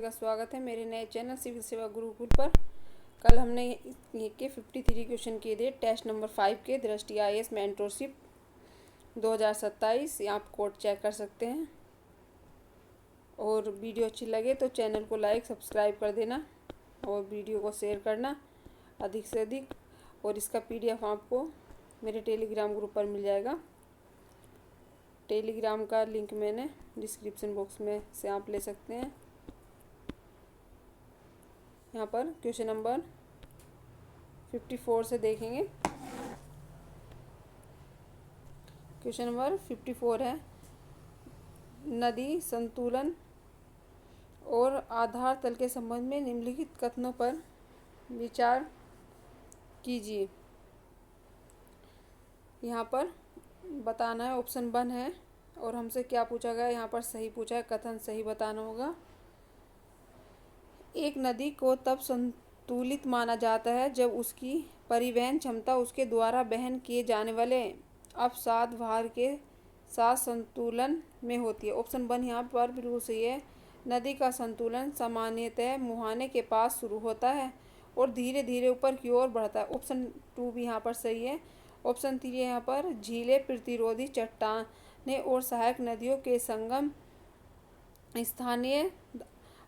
का स्वागत है मेरे नए चैनल सिविल सेवा गुरुकुल पर। कल हमने ये के 53 क्वेश्चन किए थे टेस्ट नंबर 5 के दृष्टि IAS मेंटरशिप 2027। आप कोड चेक कर सकते हैं। और वीडियो अच्छी लगे तो चैनल को लाइक सब्सक्राइब कर देना और वीडियो को शेयर करना अधिक से अधिक। और इसका PDF आपको मेरे टेलीग्राम ग्रुप पर मिल जाएगा। टेलीग्राम का लिंक मैंने डिस्क्रिप्शन बॉक्स में से आप ले सकते हैं। यहाँ पर क्वेश्चन नंबर 54 से देखेंगे। क्वेश्चन नंबर 54 है, नदी संतुलन और आधार तल के संबंध में निम्नलिखित कथनों पर विचार कीजिए। यहाँ पर बताना है, ऑप्शन 1 है और हमसे क्या पूछा गया, यहाँ पर सही पूछा है, कथन सही बताना होगा। एक नदी को तब संतुलित माना जाता है जब उसकी परिवहन क्षमता उसके द्वारा वहन किए जाने वाले अवसाद भार के साथ संतुलन में होती है। ऑप्शन 1 यहाँ पर बिल्कुल सही है। नदी का संतुलन सामान्यतः मुहाने के पास शुरू होता है और धीरे धीरे ऊपर की ओर बढ़ता है। ऑप्शन 2 भी यहाँ पर सही है। ऑप्शन 3 यहाँ पर झीलें प्रतिरोधी चट्टानें और सहायक नदियों के संगम स्थानीय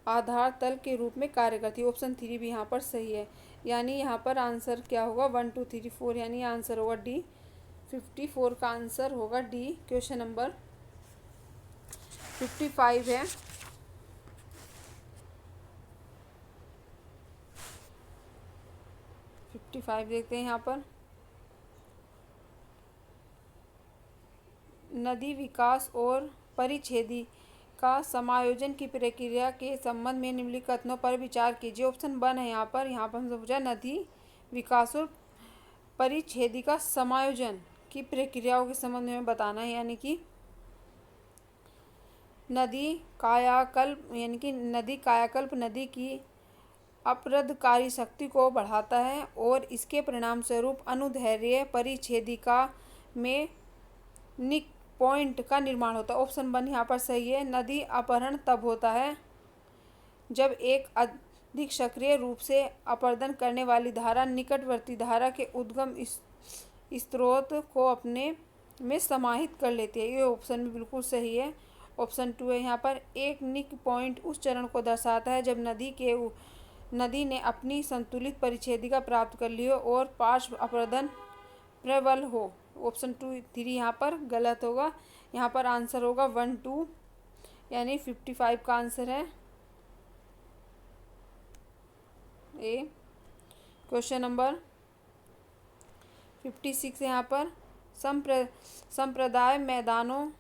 आधार तल के रूप में कार्य करती है। ऑप्शन 3 भी यहाँ पर सही है। यानी यहाँ पर आंसर क्या होगा, 1 2 3 4, यानी आंसर होगा डी। 54 का आंसर होगा डी। क्वेश्चन नंबर 55 है, देखते हैं यहाँ पर। नदी विकास और परिच्छेदी का समायोजन की प्रक्रिया के संबंध में निम्नलिखित कथनों पर विचार कीजिए। ऑप्शन 1 है यहाँ पर हमसे पूछा नदी विकास और परिच्छेदी का समायोजन की प्रक्रियाओं के संबंध में बताना है। यानी कि नदी कायाकल्प नदी की अपरदकारी शक्ति को बढ़ाता है और इसके परिणाम स्वरूप अनुदैर्ध्य परिच्छेदिका में निक पॉइंट का निर्माण होता है। ऑप्शन 1 यहाँ पर सही है। नदी अपहरण तब होता है जब एक अधिक सक्रिय रूप से अपरदन करने वाली धारा निकटवर्ती धारा के उद्गम स्रोत को अपने में समाहित कर लेती है। ये ऑप्शन भी बिल्कुल सही है। ऑप्शन 2 है यहाँ पर, एक निक पॉइंट उस चरण को दर्शाता है जब नदी ने अपनी संतुलित परिच्छेदिका प्राप्त कर ली हो और पार्श्व अपरदन प्रबल हो। ऑप्शन 2 3 यहाँ पर गलत होगा। यहाँ पर आंसर होगा 1 2, यानी 55 का आंसर है ए। क्वेश्चन नंबर 56 यहाँ पर, संप्रदाय मैदानों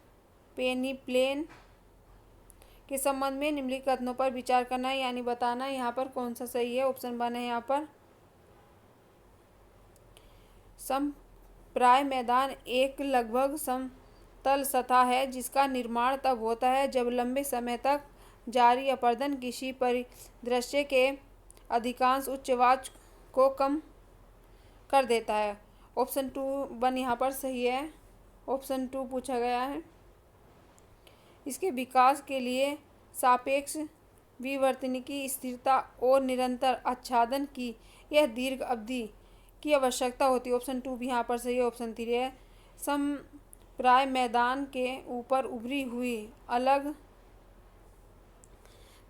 पेनिप्लेन के संबंध में निम्नलिखित कथनों पर विचार करना है, यानी बताना है यहाँ पर कौन सा सही है। ऑप्शन 1 है यहाँ पर, प्राय मैदान एक लगभग समतल सतह है जिसका निर्माण तब होता है जब लंबे समय तक जारी अपरदन किसी परिदृश्य के अधिकांश उच्च आवाज को कम कर देता है। ऑप्शन 1 यहाँ पर सही है। ऑप्शन 2 पूछा गया है, इसके विकास के लिए सापेक्ष विवर्तन की स्थिरता और निरंतर आच्छादन की यह दीर्घ अवधि की आवश्यकता होती है। ऑप्शन 2 भी यहाँ पर सही है। ऑप्शन 3 है, समप्राय मैदान के ऊपर उभरी हुई अलग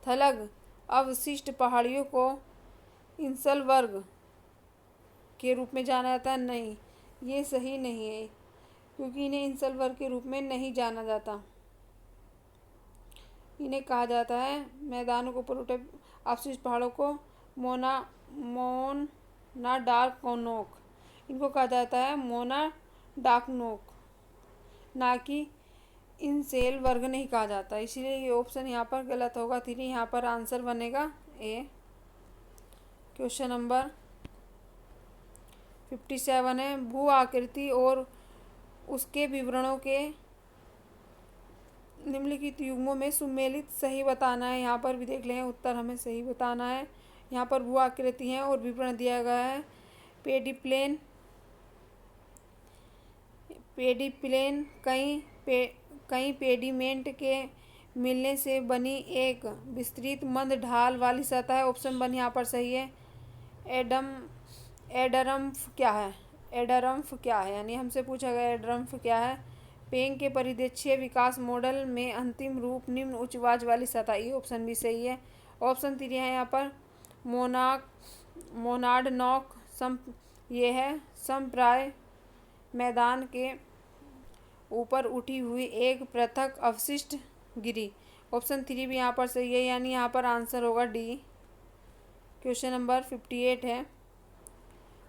थलग अवशिष्ट पहाड़ियों को इंसलवर्ग के रूप में जाना जाता है। नहीं, ये सही नहीं है क्योंकि इन्हें इंसलवर्ग के रूप में नहीं जाना जाता। इन्हें कहा जाता है, मैदानों के ऊपर उठे अवशिष्ट पहाड़ों को मोनाडार्कोनोक, इनको कहा जाता है मोनाडार्कोनोक, ना कि इंसेल वर्ग नहीं कहा जाता। इसीलिए ये ऑप्शन यहाँ पर गलत होगा। 3 यहाँ पर आंसर बनेगा ए। क्वेश्चन नंबर 57 है, भू आकृति और उसके विवरणों के निम्नलिखित युग्मों में सुमेलित सही बताना है। यहाँ पर भी देख लें, उत्तर हमें सही बताना है। यहाँ पर भू आकृति है और विवरण दिया गया है। पेडिप्लेन कई पेडिमेंट के मिलने से बनी एक विस्तृत मंद ढाल वाली सतह है। ऑप्शन 1 यहाँ पर सही है। एडम एडरम्फ क्या है? एडरम्फ क्या है, यानी हमसे पूछा गया एडरम्फ क्या है। पेंग के परिदृश्य विकास मॉडल में अंतिम रूप निम्न उच्च आवाज वाली सतह, ये ऑप्शन भी सही है। ऑप्शन 3 है यहाँ पर मोनाडनॉक ये है समप्राय मैदान के ऊपर उठी हुई एक पृथक अवशिष्ट गिरी। ऑप्शन 3 भी यहाँ पर सही है, यानी यहाँ पर आंसर होगा डी। क्वेश्चन नंबर 58 है।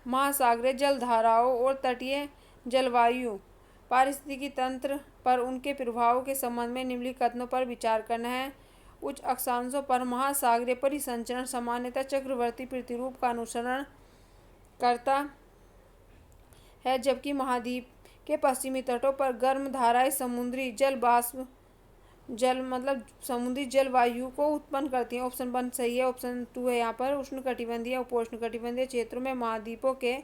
महासागरीय जलधाराओं और तटीय जलवायु पारिस्थितिकी तंत्र पर उनके प्रभाव के संबंध में निम्नलिखित कथनों पर विचार करना है। उच्च अक्षांशों पर महासागरीय परिसंचरण सामान्यतः चक्रवर्ती प्रतिरूप का अनुसरण करता है, जबकि महाद्वीप के पश्चिमी तटों पर गर्म धाराएं समुद्री समुद्री जलवायु को उत्पन्न करती हैं। ऑप्शन 1 सही है। ऑप्शन 2 है यहाँ पर उष्णकटिबंधीय उपोष्णकटिबंधीय क्षेत्रों में महाद्वीपों के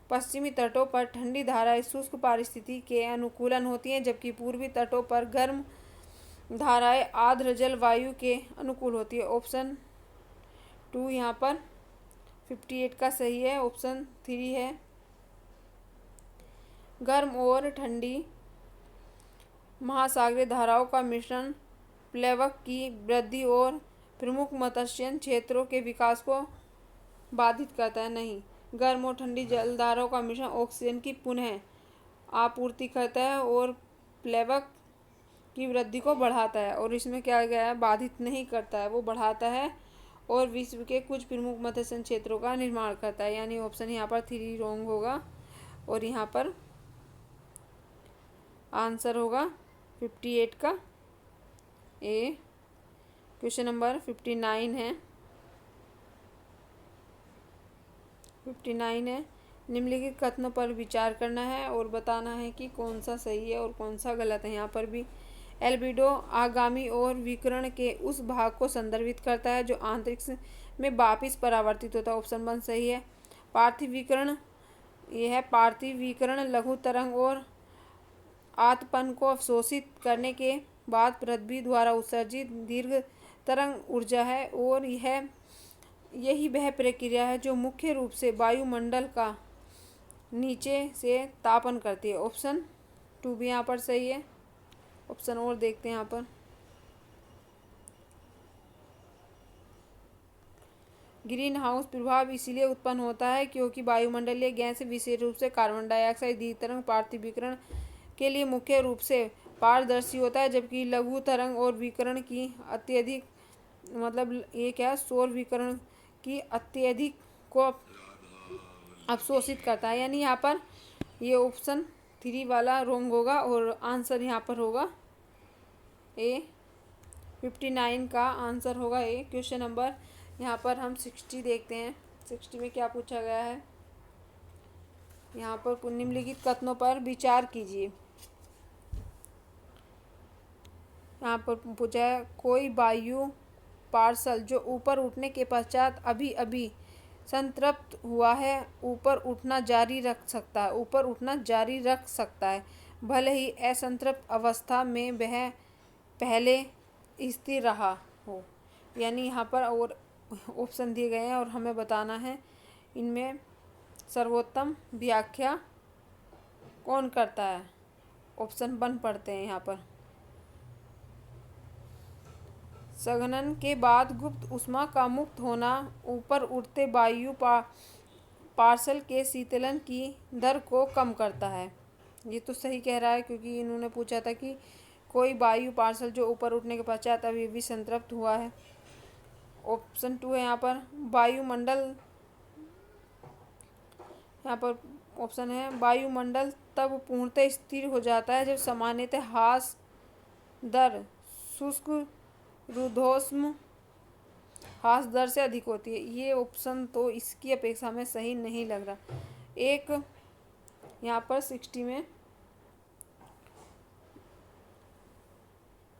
पश्चिमी तटों पर ठंडी धाराएं शुष्क पारिस्थितिकी के अनुकूलन होती हैं, जबकि पूर्वी तटों पर गर्म धाराएं आर्द्र जलवायु के अनुकूल होती है। ऑप्शन 2 यहाँ पर 58 का सही है। ऑप्शन 3 है। गर्म और ठंडी महासागरीय धाराओं का मिश्रण प्लेवक की वृद्धि और प्रमुख मत्स्य क्षेत्रों के विकास को बाधित करता है। नहीं, गर्म और ठंडी जलधाराओं का मिश्रण ऑक्सीजन की पुनः आपूर्ति करता है और प्लेवक की वृद्धि को बढ़ाता है, और इसमें क्या गया है, बाधित नहीं करता है, वो बढ़ाता है और विश्व के कुछ प्रमुख मत्स्य क्षेत्रों का निर्माण करता है। यानी ऑप्शन यहाँ पर 3 रॉन्ग होगा, और यहाँ पर आंसर होगा 58 का ए। क्वेश्चन नंबर 59 है। 59 है। निम्नलिखित कथनों पर विचार करना है और बताना है कि कौन सा सही है और कौन सा गलत है। यहाँ पर भी एल्बिडो आगामी और विकिरण के उस भाग को संदर्भित करता है जो अंतरिक्ष में वापिस परावर्तित होता है। ऑप्शन 1 सही है। पार्थिव विकिरण, यह है पार्थिव विकिरण लघु तरंग और आतपन को अवशोषित करने के बाद पृथ्वी द्वारा उत्सर्जित दीर्घ तरंग ऊर्जा है, और यही वह प्रक्रिया है जो मुख्य रूप से वायुमंडल का नीचे से तापन करती है। ऑप्शन 2 भी यहाँ पर सही है। ऑप्शन और देखते हैं यहाँ पर। ग्रीन हाउस प्रभाव इसलिए उत्पन्न होता है क्योंकि वायुमंडलीय गैस विशेष रूप से कार्बन डाइऑक्साइड दीर्घ तरंग पार्थिव विकिरण के लिए मुख्य रूप से पारदर्शी होता है, जबकि लघु तरंग और विकिरण की अत्यधिक ये क्या सौर विकिरण की अत्यधिक को अवशोषित करता है। यानी यहाँ पर ये ऑप्शन 3 वाला रॉन्ग होगा, और आंसर यहाँ पर होगा ए। 59 का आंसर होगा ए। क्वेश्चन नंबर यहाँ पर हम 60 देखते हैं। 60 में क्या पूछा गया है। यहाँ पर निम्नलिखित कथनों पर विचार कीजिए। यहाँ पर पूछा है कोई वायु पार्सल जो ऊपर उठने के पश्चात अभी अभी संतृप्त हुआ है ऊपर उठना जारी रख सकता है, भले ही असंतृप्त अवस्था में वह पहले स्थिर रहा हो। यानी यहाँ पर और ऑप्शन दिए गए हैं और हमें बताना है इनमें सर्वोत्तम व्याख्या कौन करता है। ऑप्शन 1 पढ़ते हैं यहाँ पर। संघनन के बाद गुप्त ऊष्मा का मुक्त होना ऊपर उठते वायु पार्सल के शीतलन की दर को कम करता है। ये तो सही कह रहा है, क्योंकि इन्होंने पूछा था कि कोई वायु पार्सल जो ऊपर उठने के पश्चात अभी भी संतृप्त हुआ है। ऑप्शन 2 है यहाँ पर वायुमंडल। यहाँ पर ऑप्शन है वायुमंडल तब पूर्णतः स्थिर हो जाता है जब सामान्यतः ह्रास दर शुष्क रुद्धोष्म ह्रास दर से अधिक होती है। ये ऑप्शन तो इसकी अपेक्षा में सही नहीं लग रहा। एक यहाँ पर 60 में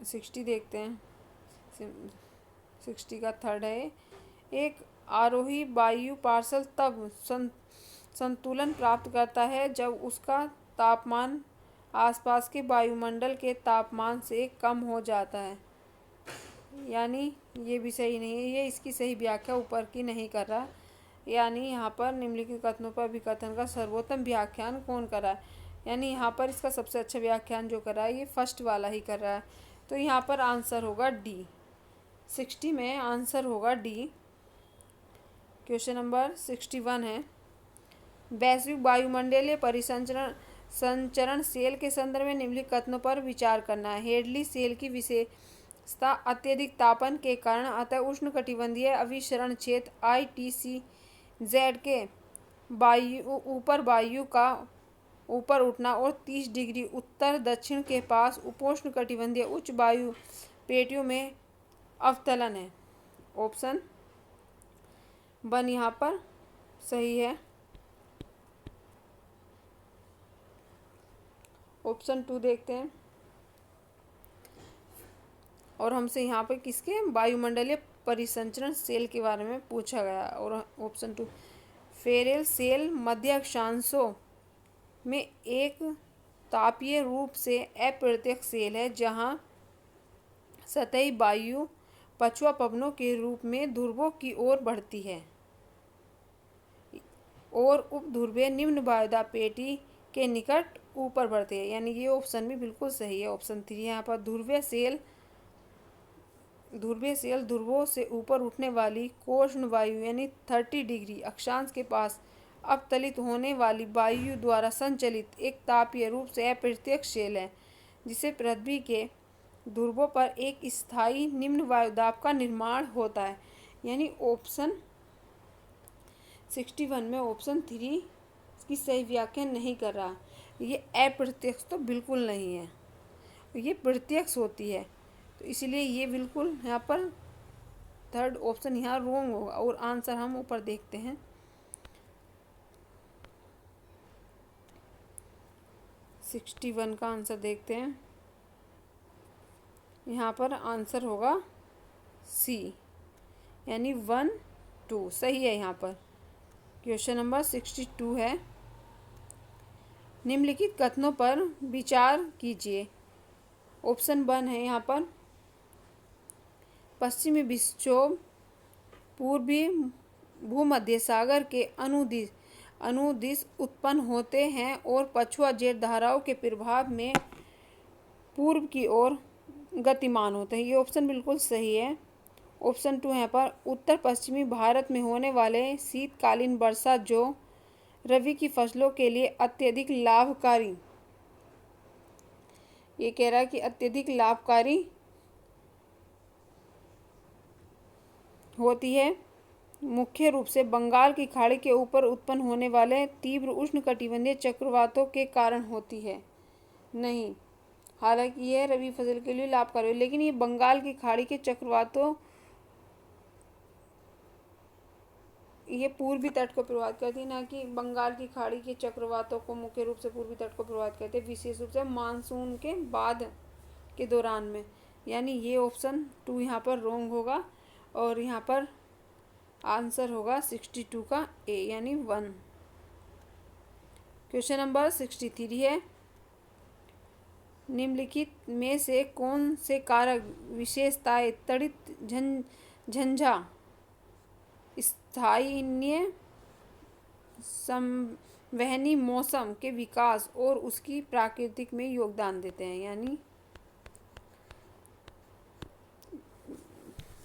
60 देखते हैं। 60 का थर्ड है। एक आरोही वायु पार्सल तब संतुलन प्राप्त करता है जब उसका तापमान आसपास के वायुमंडल के तापमान से कम हो जाता है। यानी ये भी सही नहीं है, ये इसकी सही व्याख्या ऊपर की नहीं कर रहा। यानी यहाँ पर निम्नलिखित कथनों पर अभिकथन का सर्वोत्तम व्याख्यान कौन कर रहा है, यानी यहाँ पर इसका सबसे अच्छा व्याख्यान जो कर रहा है ये फर्स्ट वाला ही कर रहा है। तो यहाँ पर आंसर होगा डी। 60 में आंसर होगा डी। क्वेश्चन नंबर 61 है, वैश्विक वायुमंडलीय संचरण सेल के संदर्भ में निम्नलिखित कथनों पर विचार करना है। हेडली सेल की विशेषता अत्यधिक तापन के कारण अतः उष्णकटिबंधीय अभिसरण क्षेत्र ITCZ के वायु का ऊपर उठना और 30 डिग्री उत्तर दक्षिण के पास उपोष्णकटिबंधीय उच्च वायु पेटियों में अवतलन है। ऑप्शन 1 यहाँ पर सही है। ऑप्शन 2 देखते हैं, और हमसे यहाँ पे किसके वायुमंडलीय परिसंचरण सेल के बारे में पूछा गया। और ऑप्शन 2 फेरेल सेल मध्य अक्षांशों में एक तापीय रूप से अप्रत्यक्ष सेल है जहाँ सतही वायु पछुआ पवनों के रूप में ध्रुवों की ओर बढ़ती है और उपध्रुवीय निम्न वायुदाब पेटी के निकट ऊपर बढ़ते हैं, यानी ये ऑप्शन भी बिल्कुल सही है। ऑप्शन 3 यहाँ पर ध्रुवीय सेल ध्रुवों से ऊपर उठने वाली कोष्ण वायु यानी 30 डिग्री अक्षांश के पास अवतलित होने वाली वायु द्वारा संचालित एक तापीय रूप से अप्रत्यक्ष सेल है, जिसे पृथ्वी के ध्रुवों पर एक स्थायी निम्न वायुदाब का निर्माण होता है। यानी ऑप्शन 61 में ऑप्शन 3 की सही व्याख्या नहीं कर रहा। ये अप्रत्यक्ष तो बिल्कुल नहीं है, ये प्रत्यक्ष होती है, तो इसलिए ये बिल्कुल यहाँ पर थर्ड ऑप्शन यहाँ रॉन्ग होगा। और आंसर हम ऊपर देखते हैं। 61 का आंसर देखते हैं। यहाँ पर आंसर होगा सी, यानी 1 2 सही है यहाँ पर। क्वेश्चन नंबर 62 है, निम्नलिखित कथनों पर विचार कीजिए। ऑप्शन 1 है यहाँ पर पश्चिमी विक्षोभ पूर्वी भूमध्य सागर के अनुदिश उत्पन्न होते हैं और पछुआ जेट धाराओं के प्रभाव में पूर्व की ओर गतिमान होते हैं। ये ऑप्शन बिल्कुल सही है। ऑप्शन 2 यहाँ पर उत्तर पश्चिमी भारत में होने वाले शीतकालीन वर्षा जो रबी की फसलों के लिए अत्यधिक लाभकारी, ये कह रहा है कि अत्यधिक लाभकारी होती है, मुख्य रूप से बंगाल की खाड़ी के ऊपर उत्पन्न होने वाले तीव्र उष्णकटिबंधीय चक्रवातों के कारण होती है। नहीं, हालांकि यह रबी फसल के लिए लाभकारी है, लेकिन ये बंगाल की खाड़ी के चक्रवातों, ये पूर्वी तट को प्रभावित करती है, ना कि बंगाल की खाड़ी के चक्रवातों को मुख्य रूप से पूर्वी तट को प्रभावित करते हैं, विशेष रूप से मानसून के बाद के दौरान में। यानी ये ऑप्शन 2 यहाँ पर रॉन्ग होगा और यहाँ पर आंसर होगा 62 का ए, यानी 1। क्वेश्चन नंबर 63 है, निम्नलिखित में से कौन से कारक विशेषताएं तड़ित झंझा स्थानीय संवहनी मौसम के विकास और उसकी प्राकृतिक में योगदान देते हैं। यानी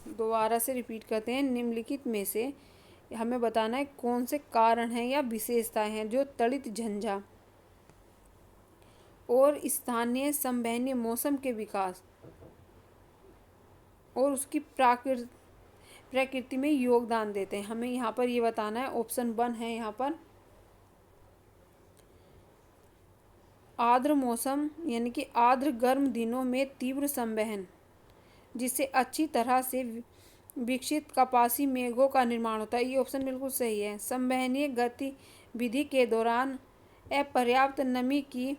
दोबारा से रिपीट करते हैं, निम्नलिखित में से हमें बताना है कौन से कारण हैं या विशेषताएं हैं जो तड़ित झंझा और स्थानीय संवहनीय मौसम के विकास और उसकी प्रकृति में योगदान देते हैं। हमें यहाँ पर ये बताना है। ऑप्शन 1 है यहाँ पर आर्द्र मौसम, यानी कि आर्द्र गर्म दिनों में तीव्र संवहन, जिससे अच्छी तरह से विकसित कपासी मेघों का निर्माण होता है। ये ऑप्शन बिल्कुल सही है। संवहनीय गतिविधि के दौरान अपर्याप्त नमी की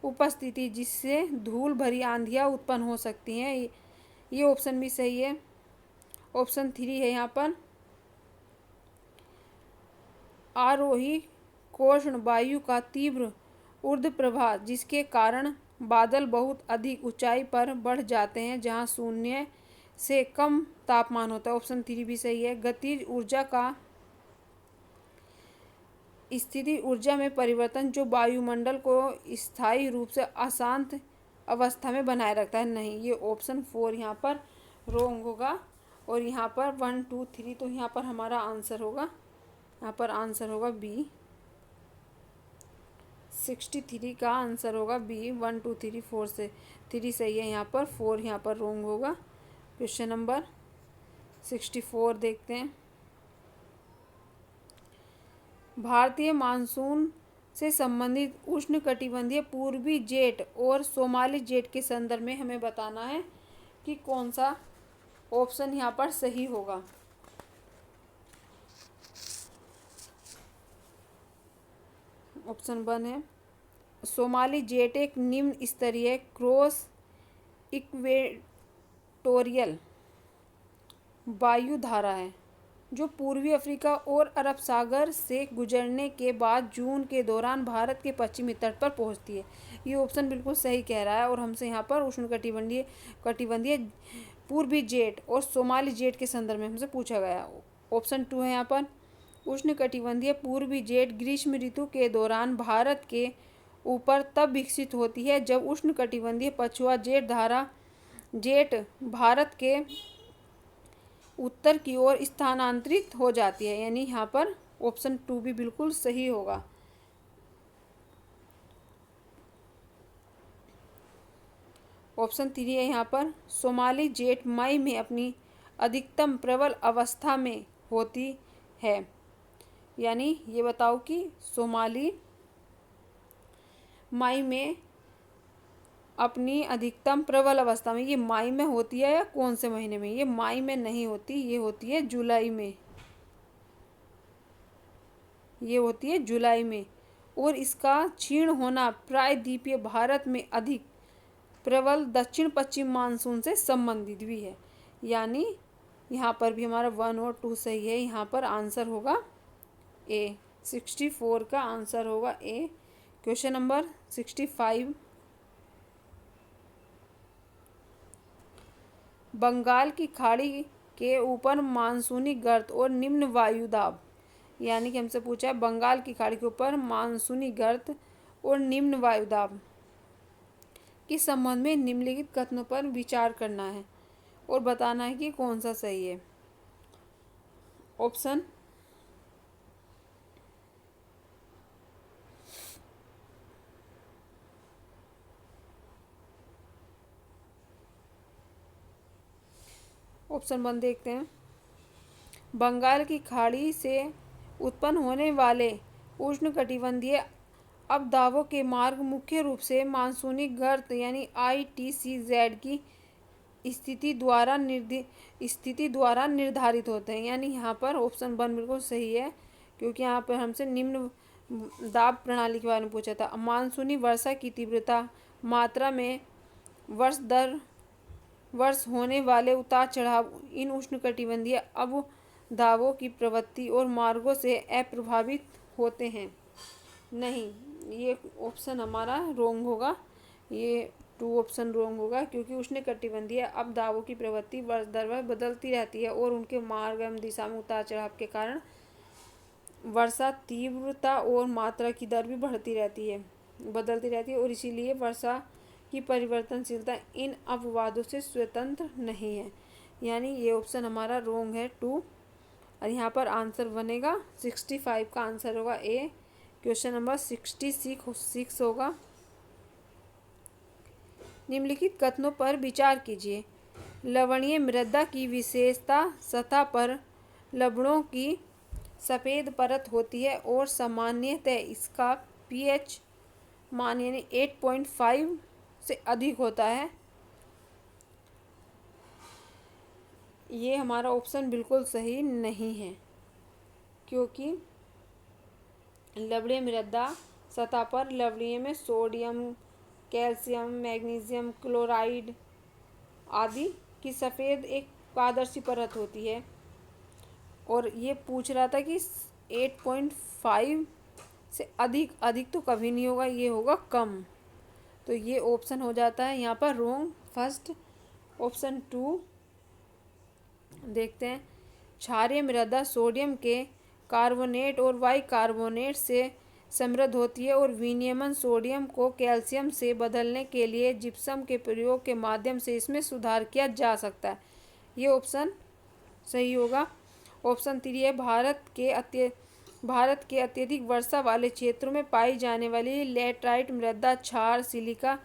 उपस्थिति, जिससे धूल भरी आंधियाँ उत्पन्न हो सकती हैं। ये ऑप्शन भी सही है। ऑप्शन 3 है यहाँ पर आरोही कोष्ण वायु का तीव्र ऊर्ध्व प्रवाह, जिसके कारण बादल बहुत अधिक ऊंचाई पर बढ़ जाते हैं, जहां शून्य से कम तापमान होता है। ऑप्शन 3 भी सही है। गतिज ऊर्जा का स्थिति ऊर्जा में परिवर्तन जो वायुमंडल को स्थायी रूप से अशांत अवस्था में बनाए रखता है। नहीं, ये ऑप्शन 4 यहाँ पर रोंग होगा। और यहाँ पर 1 2 3 तो यहाँ पर हमारा आंसर होगा, यहाँ पर आंसर होगा बी। 63 का आंसर होगा बी। 1 2 3 4 से 3 सही है, यहाँ पर 4 यहाँ पर रोंग होगा। क्वेश्चन नंबर 64 देखते हैं। भारतीय मानसून से संबंधित उष्णकटिबंधीय पूर्वी जेट और सोमाली जेट के संदर्भ में हमें बताना है कि कौन सा ऑप्शन यहाँ पर सही होगा। ऑप्शन 1 है सोमाली जेट एक निम्न स्तरीय क्रॉस इक्वेटोरियल वायु धारा है जो पूर्वी अफ्रीका और अरब सागर से गुजरने के बाद जून के दौरान भारत के पश्चिमी तट पर पहुंचती है। ये ऑप्शन बिल्कुल सही कह रहा है और हमसे यहाँ पर कटिबंधीय पूर्वी जेट और सोमाली जेट के संदर्भ में हमसे पूछा गया। ऑप्शन 2 है यहाँ पर उष्णकटिबंधीय पूर्वी जेट ग्रीष्म ऋतु के दौरान भारत के ऊपर तब विकसित होती है जब उष्णकटिबंधीय पछुआ जेट भारत के उत्तर की ओर स्थानांतरित हो जाती है। यानी यहाँ पर ऑप्शन 2 भी बिल्कुल सही होगा। ऑप्शन 3 है यहाँ पर सोमाली जेट मई में अपनी अधिकतम प्रबल अवस्था में होती है। यानी ये बताओ कि सोमाली मई में अपनी अधिकतम प्रबल अवस्था में, ये मई में होती है या कौन से महीने में? ये मई में नहीं होती, ये होती है जुलाई में। ये होती है जुलाई में। और इसका क्षीण होना प्रायद्वीपीय भारत में अधिक प्रबल दक्षिण पश्चिम मानसून से संबंधित भी है। यानी यहाँ पर भी हमारा 1 और 2 सही है। यहाँ पर आंसर होगा ए। 64 का आंसर होगा ए। क्वेश्चन नंबर 65 बंगाल की खाड़ी के ऊपर मानसूनी गर्त और निम्न वायुदाब, यानी कि हमसे पूछा है बंगाल की खाड़ी के ऊपर मानसूनी गर्त और निम्न वायुदाब के संबंध में निम्नलिखित कथनों पर विचार करना है और बताना है कि कौन सा सही है। ऑप्शन ऑप्शन 1 देखते हैं। बंगाल की खाड़ी से उत्पन्न होने वाले उष्णकटिबंधीय अपदाबों के मार्ग मुख्य रूप से मानसूनी गर्त यानी ITCZ की स्थिति द्वारा निर्धारित होते हैं। यानी यहाँ पर ऑप्शन 1 बिल्कुल सही है, क्योंकि यहाँ पर हमसे निम्न दाब प्रणाली के बारे में पूछा था। मानसूनी वर्षा की तीव्रता मात्रा में वर्ष होने वाले उतार चढ़ाव इन उष्णकटिबंधीय अपदाबों की प्रवृत्ति और मार्गों से अप्रभावित होते हैं। नहीं, ये ऑप्शन हमारा रोंग होगा। ये 2 ऑप्शन रोंग होगा, क्योंकि उष्णकटिबंधीय अपदाबों की प्रवृत्ति वर्ष दर वर्ष बदलती रहती है और उनके मार्ग एवं दिशा में उतार चढ़ाव के कारण वर्षा तीव्रता और मात्रा की दर भी बदलती रहती है और इसीलिए वर्षा की परिवर्तनशीलता इन अपवादों से स्वतंत्र नहीं है। यानी ये ऑप्शन हमारा रोंग है 2। और यहाँ पर आंसर बनेगा 65 का आंसर होगा ए। क्वेश्चन नंबर 66 होगा। निम्नलिखित कथनों पर विचार कीजिए। लवणीय मृदा की विशेषता सतह पर लवणों की सफ़ेद परत होती है और सामान्यतः इसका pH मान यानी 8.5 से अधिक होता है। ये हमारा ऑप्शन बिल्कुल सही नहीं है, क्योंकि लवणीय मृदा सतह पर लवणीय में सोडियम, कैल्शियम, मैग्नीशियम क्लोराइड आदि की सफ़ेद एक पारदर्शी परत होती है। और ये पूछ रहा था कि 8.5 से अधिक तो कभी नहीं होगा, ये होगा कम। तो ये ऑप्शन हो जाता है यहाँ पर रोंग। फर्स्ट ऑप्शन 2 देखते हैं। क्षारीय मृदा सोडियम के कार्बोनेट और बाइकार्बोनेट से समृद्ध होती है और विनियमन सोडियम को कैल्शियम से बदलने के लिए जिप्सम के प्रयोग के माध्यम से इसमें सुधार किया जा सकता है। ये ऑप्शन सही होगा। ऑप्शन 3 है भारत के अत्यधिक वर्षा वाले क्षेत्रों में पाई जाने वाली लैटराइट मृदा क्षार सिलिका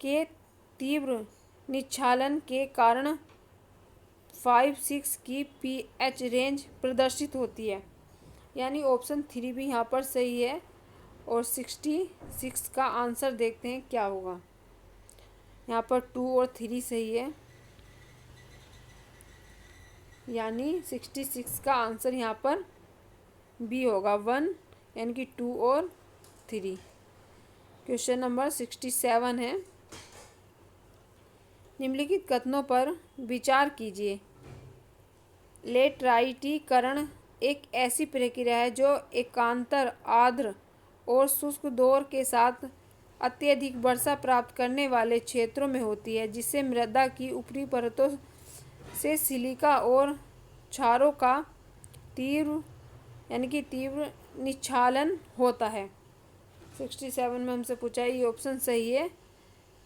के तीव्र निक्षालन के कारण 5-6 की pH रेंज प्रदर्शित होती है। यानी ऑप्शन 3 भी यहाँ पर सही है और 66 का आंसर देखते हैं क्या होगा। यहाँ पर 2 और 3 सही है, यानी 66 का आंसर यहाँ पर बी होगा, 1 यानी कि 2 और 3। क्वेश्चन नंबर 67 है। निम्नलिखित कथनों पर विचार कीजिए। लेटराइटीकरण एक ऐसी प्रक्रिया है जो एकांतर आर्द्र और शुष्क दौर के साथ अत्यधिक वर्षा प्राप्त करने वाले क्षेत्रों में होती है, जिससे मृदा की ऊपरी परतों से सिलिका और क्षारों का तीव्र निक्षालन होता है। 67 में हमसे पूछा है, ये ऑप्शन सही है।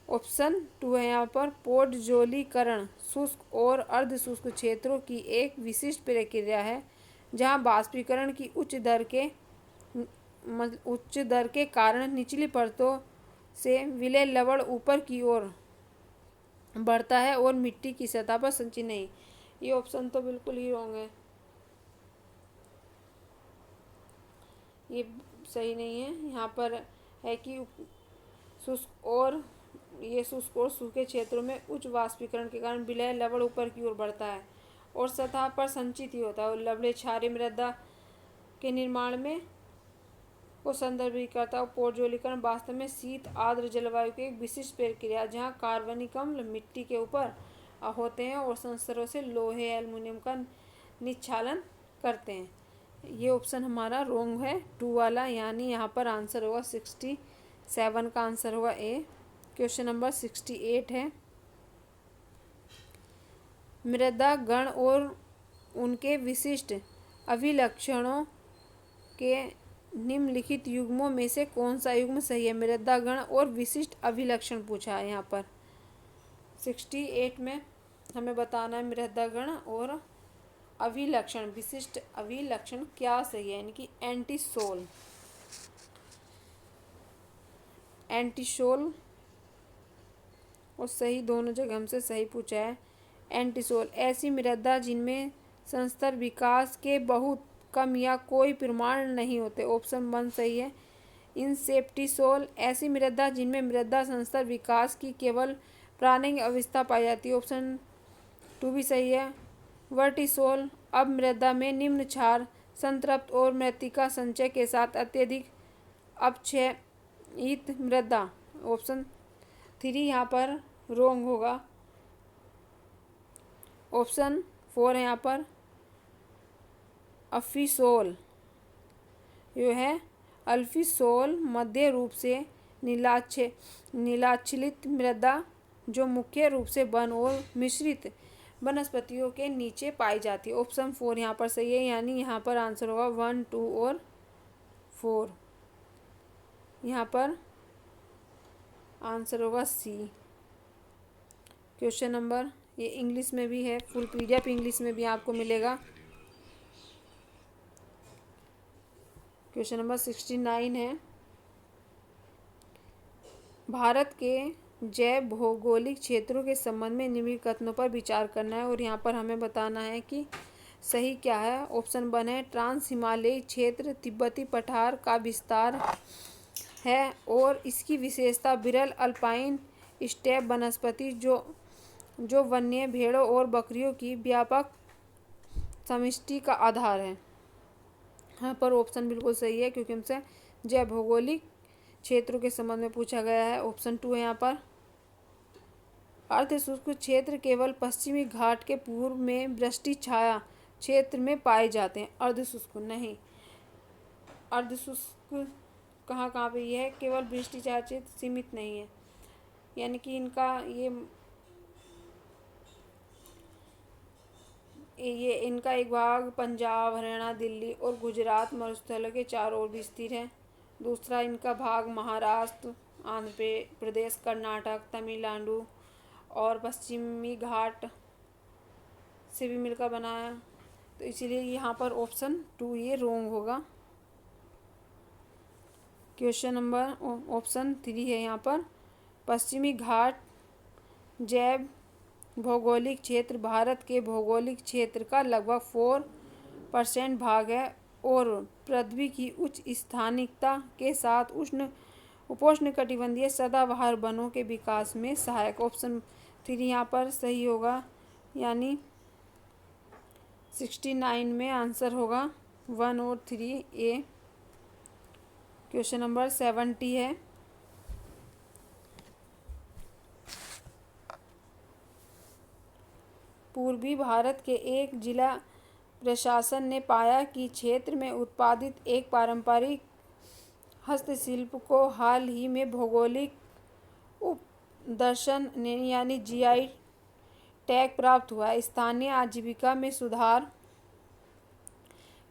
ऑप्शन 2 है यहाँ पर पोडजोलीकरण शुष्क और अर्ध शुष्क क्षेत्रों की एक विशिष्ट प्रक्रिया है जहाँ वाष्पीकरण की उच्च दर के कारण निचली परतों से विलय लवण ऊपर की ओर बढ़ता है और मिट्टी की सतह पर संचित नहीं। ये ऑप्शन तो बिल्कुल ही रॉन्ग है, ये सही नहीं है। यहाँ पर है कि शुष्क और सूखे क्षेत्रों में उच्च वाष्पीकरण के कारण विलय लवण ऊपर की ओर बढ़ता है और सतह पर संचित ही होता है और लवणीय क्षारीय मृदा के निर्माण में को संदर्भित करता है। पोडजोलीकरण वास्तव में शीत आर्द्र जलवायु की एक विशिष्ट प्रक्रिया जहाँ कार्बनिक अम्ल मिट्टी के ऊपर होते हैं और संस्तरों से लोहे एल्युमिनियम का निक्षालन करते हैं। ये ऑप्शन हमारा रॉन्ग है, 2 वाला, यानी यहाँ पर आंसर होगा 67 का आंसर होगा ए। क्वेश्चन नंबर 68 है। मृदा गण और उनके विशिष्ट अभिलक्षणों के निम्नलिखित युग्मों में से कौन सा युग्म सही है। मृदा गण और विशिष्ट अभिलक्षण पूछा है यहाँ पर 68 में। हमें बताना है मृदा गण और अभिलक्षण, विशिष्ट अभिलक्षण क्या सही है, यानी कि एंटीसोल और सही दोनों जगह हमसे सही पूछा है। एंटीसोल ऐसी मृदा जिनमें संस्तर विकास के बहुत कम या कोई प्रमाण नहीं होते, ऑप्शन 1 सही है। इंसेप्टिसोल ऐसी मृदा जिनमें मृदा संस्तर विकास की केवल प्रारंभिक अवस्था पाई जाती है, ऑप्शन 2 भी सही है। वर्टिसोल अब मृदा में निम्न क्षार संतृप्त और मृत्तिका संचय के साथ अत्यधिक अपक्षयित मृदा, ऑप्शन 3 यहाँ पर रोंग होगा। ऑप्शन 4 है यहाँ पर अल्फीसोल, जो है अल्फीसोल मध्य रूप से नीलाच्छलित मृदा जो मुख्य रूप से वन और मिश्रित वनस्पतियों के नीचे पाई जाती है, ऑप्शन 4 यहाँ पर सही है। यानी यहाँ पर आंसर होगा 1, 2 और 4। यहाँ पर आंसर होगा सी। क्वेश्चन नंबर, ये इंग्लिश में भी है, फुल पीडीएफ इंग्लिश में भी आपको मिलेगा। क्वेश्चन नंबर 69 है। भारत के जैव भौगोलिक क्षेत्रों के संबंध में निम्नलिखित कथनों पर विचार करना है और यहाँ पर हमें बताना है कि सही क्या है। ऑप्शन 1 है ट्रांस हिमालयी क्षेत्र तिब्बती पठार का विस्तार है और इसकी विशेषता विरल अल्पाइन स्टेप वनस्पति जो वन्य भेड़ों और बकरियों की व्यापक समष्टि का आधार है। यहाँ पर ऑप्शन बिल्कुल सही है क्योंकि हमसे जैव भौगोलिक क्षेत्रों के संबंध में पूछा गया है। ऑप्शन 2 है यहाँ पर अर्ध शुष्क क्षेत्र केवल पश्चिमी घाट के पूर्व में वृष्टि छाया क्षेत्र में पाए जाते हैं। अर्ध शुष्क नहीं, अर्ध शुष्क कहाँ कहाँ पे ये है, केवल वृष्टि छाया क्षेत्र सीमित नहीं है, यानी कि इनका ये ये इनका एक भाग पंजाब, हरियाणा, दिल्ली और गुजरात मरुस्थल के चारों ओर भी स्थित है। दूसरा इनका भाग महाराष्ट्र, आंध्र प्रदेश, कर्नाटक, तमिलनाडु और पश्चिमी घाट से भी मिलकर बना है। तो इसीलिए यहाँ पर ऑप्शन 2 ये रॉन्ग होगा। क्वेश्चन नंबर ऑप्शन 3 है यहाँ पर। पश्चिमी घाट जैव भौगोलिक क्षेत्र भारत के भौगोलिक क्षेत्र का लगभग 4% भाग है और पृथ्वी की उच्च स्थानिकता के साथ उपोष्णकटिबंधीय सदाबहार वनों के विकास में सहायक। ऑप्शन 3 यहाँ पर सही होगा, यानी 69 में आंसर होगा 1 और 3 ए। क्वेश्चन नंबर 70 है। पूर्वी भारत के एक जिला प्रशासन ने पाया कि क्षेत्र में उत्पादित एक पारंपरिक हस्तशिल्प को हाल ही में भौगोलिक उपदर्शन यानी जीआई टैग प्राप्त हुआ है। स्थानीय आजीविका में सुधार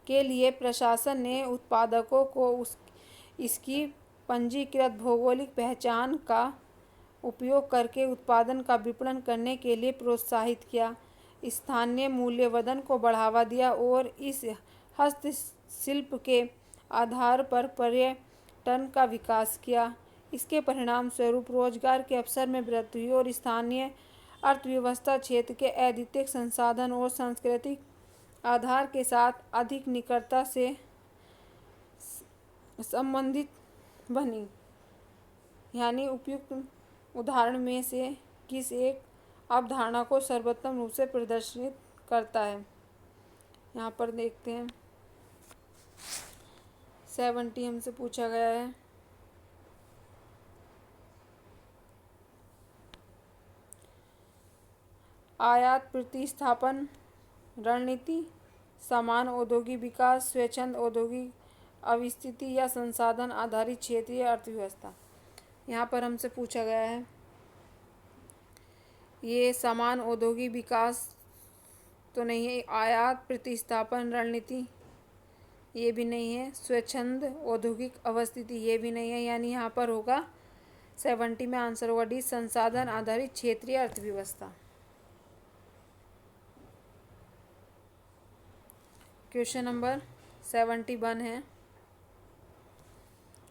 के लिए प्रशासन ने उत्पादकों को इसकी पंजीकृत भौगोलिक पहचान का उपयोग करके उत्पादन का विपणन करने के लिए प्रोत्साहित किया, स्थानीय मूल्यवर्धन को बढ़ावा दिया और इस हस्तशिल्प के आधार पर पर्यटन का विकास किया। इसके परिणाम स्वरूप रोजगार के अवसर में वृद्धि हुई और स्थानीय अर्थव्यवस्था क्षेत्र के अद्वितीय संसाधन और सांस्कृतिक आधार के साथ अधिक निकटता से संबंधित बनी। यानी उपयुक्त उदाहरण में से किस एक अवधारणा को सर्वोत्तम रूप से प्रदर्शित करता है। यहाँ पर देखते हैं 70 हमसे पूछा गया है। आयात प्रतिस्थापन रणनीति, समान औद्योगिक विकास, स्वच्छंद औद्योगिक अवस्थिति या संसाधन आधारित क्षेत्रीय अर्थव्यवस्था। यहाँ पर हमसे पूछा गया है ये समान औद्योगिक विकास तो नहीं है, आयात प्रतिस्थापन रणनीति ये भी नहीं है, स्वच्छंद औद्योगिक अवस्थिति ये भी नहीं है, यानी यहाँ पर होगा 70 में आंसर होगा डी, संसाधन आधारित क्षेत्रीय अर्थव्यवस्था। क्वेश्चन नंबर 71 है।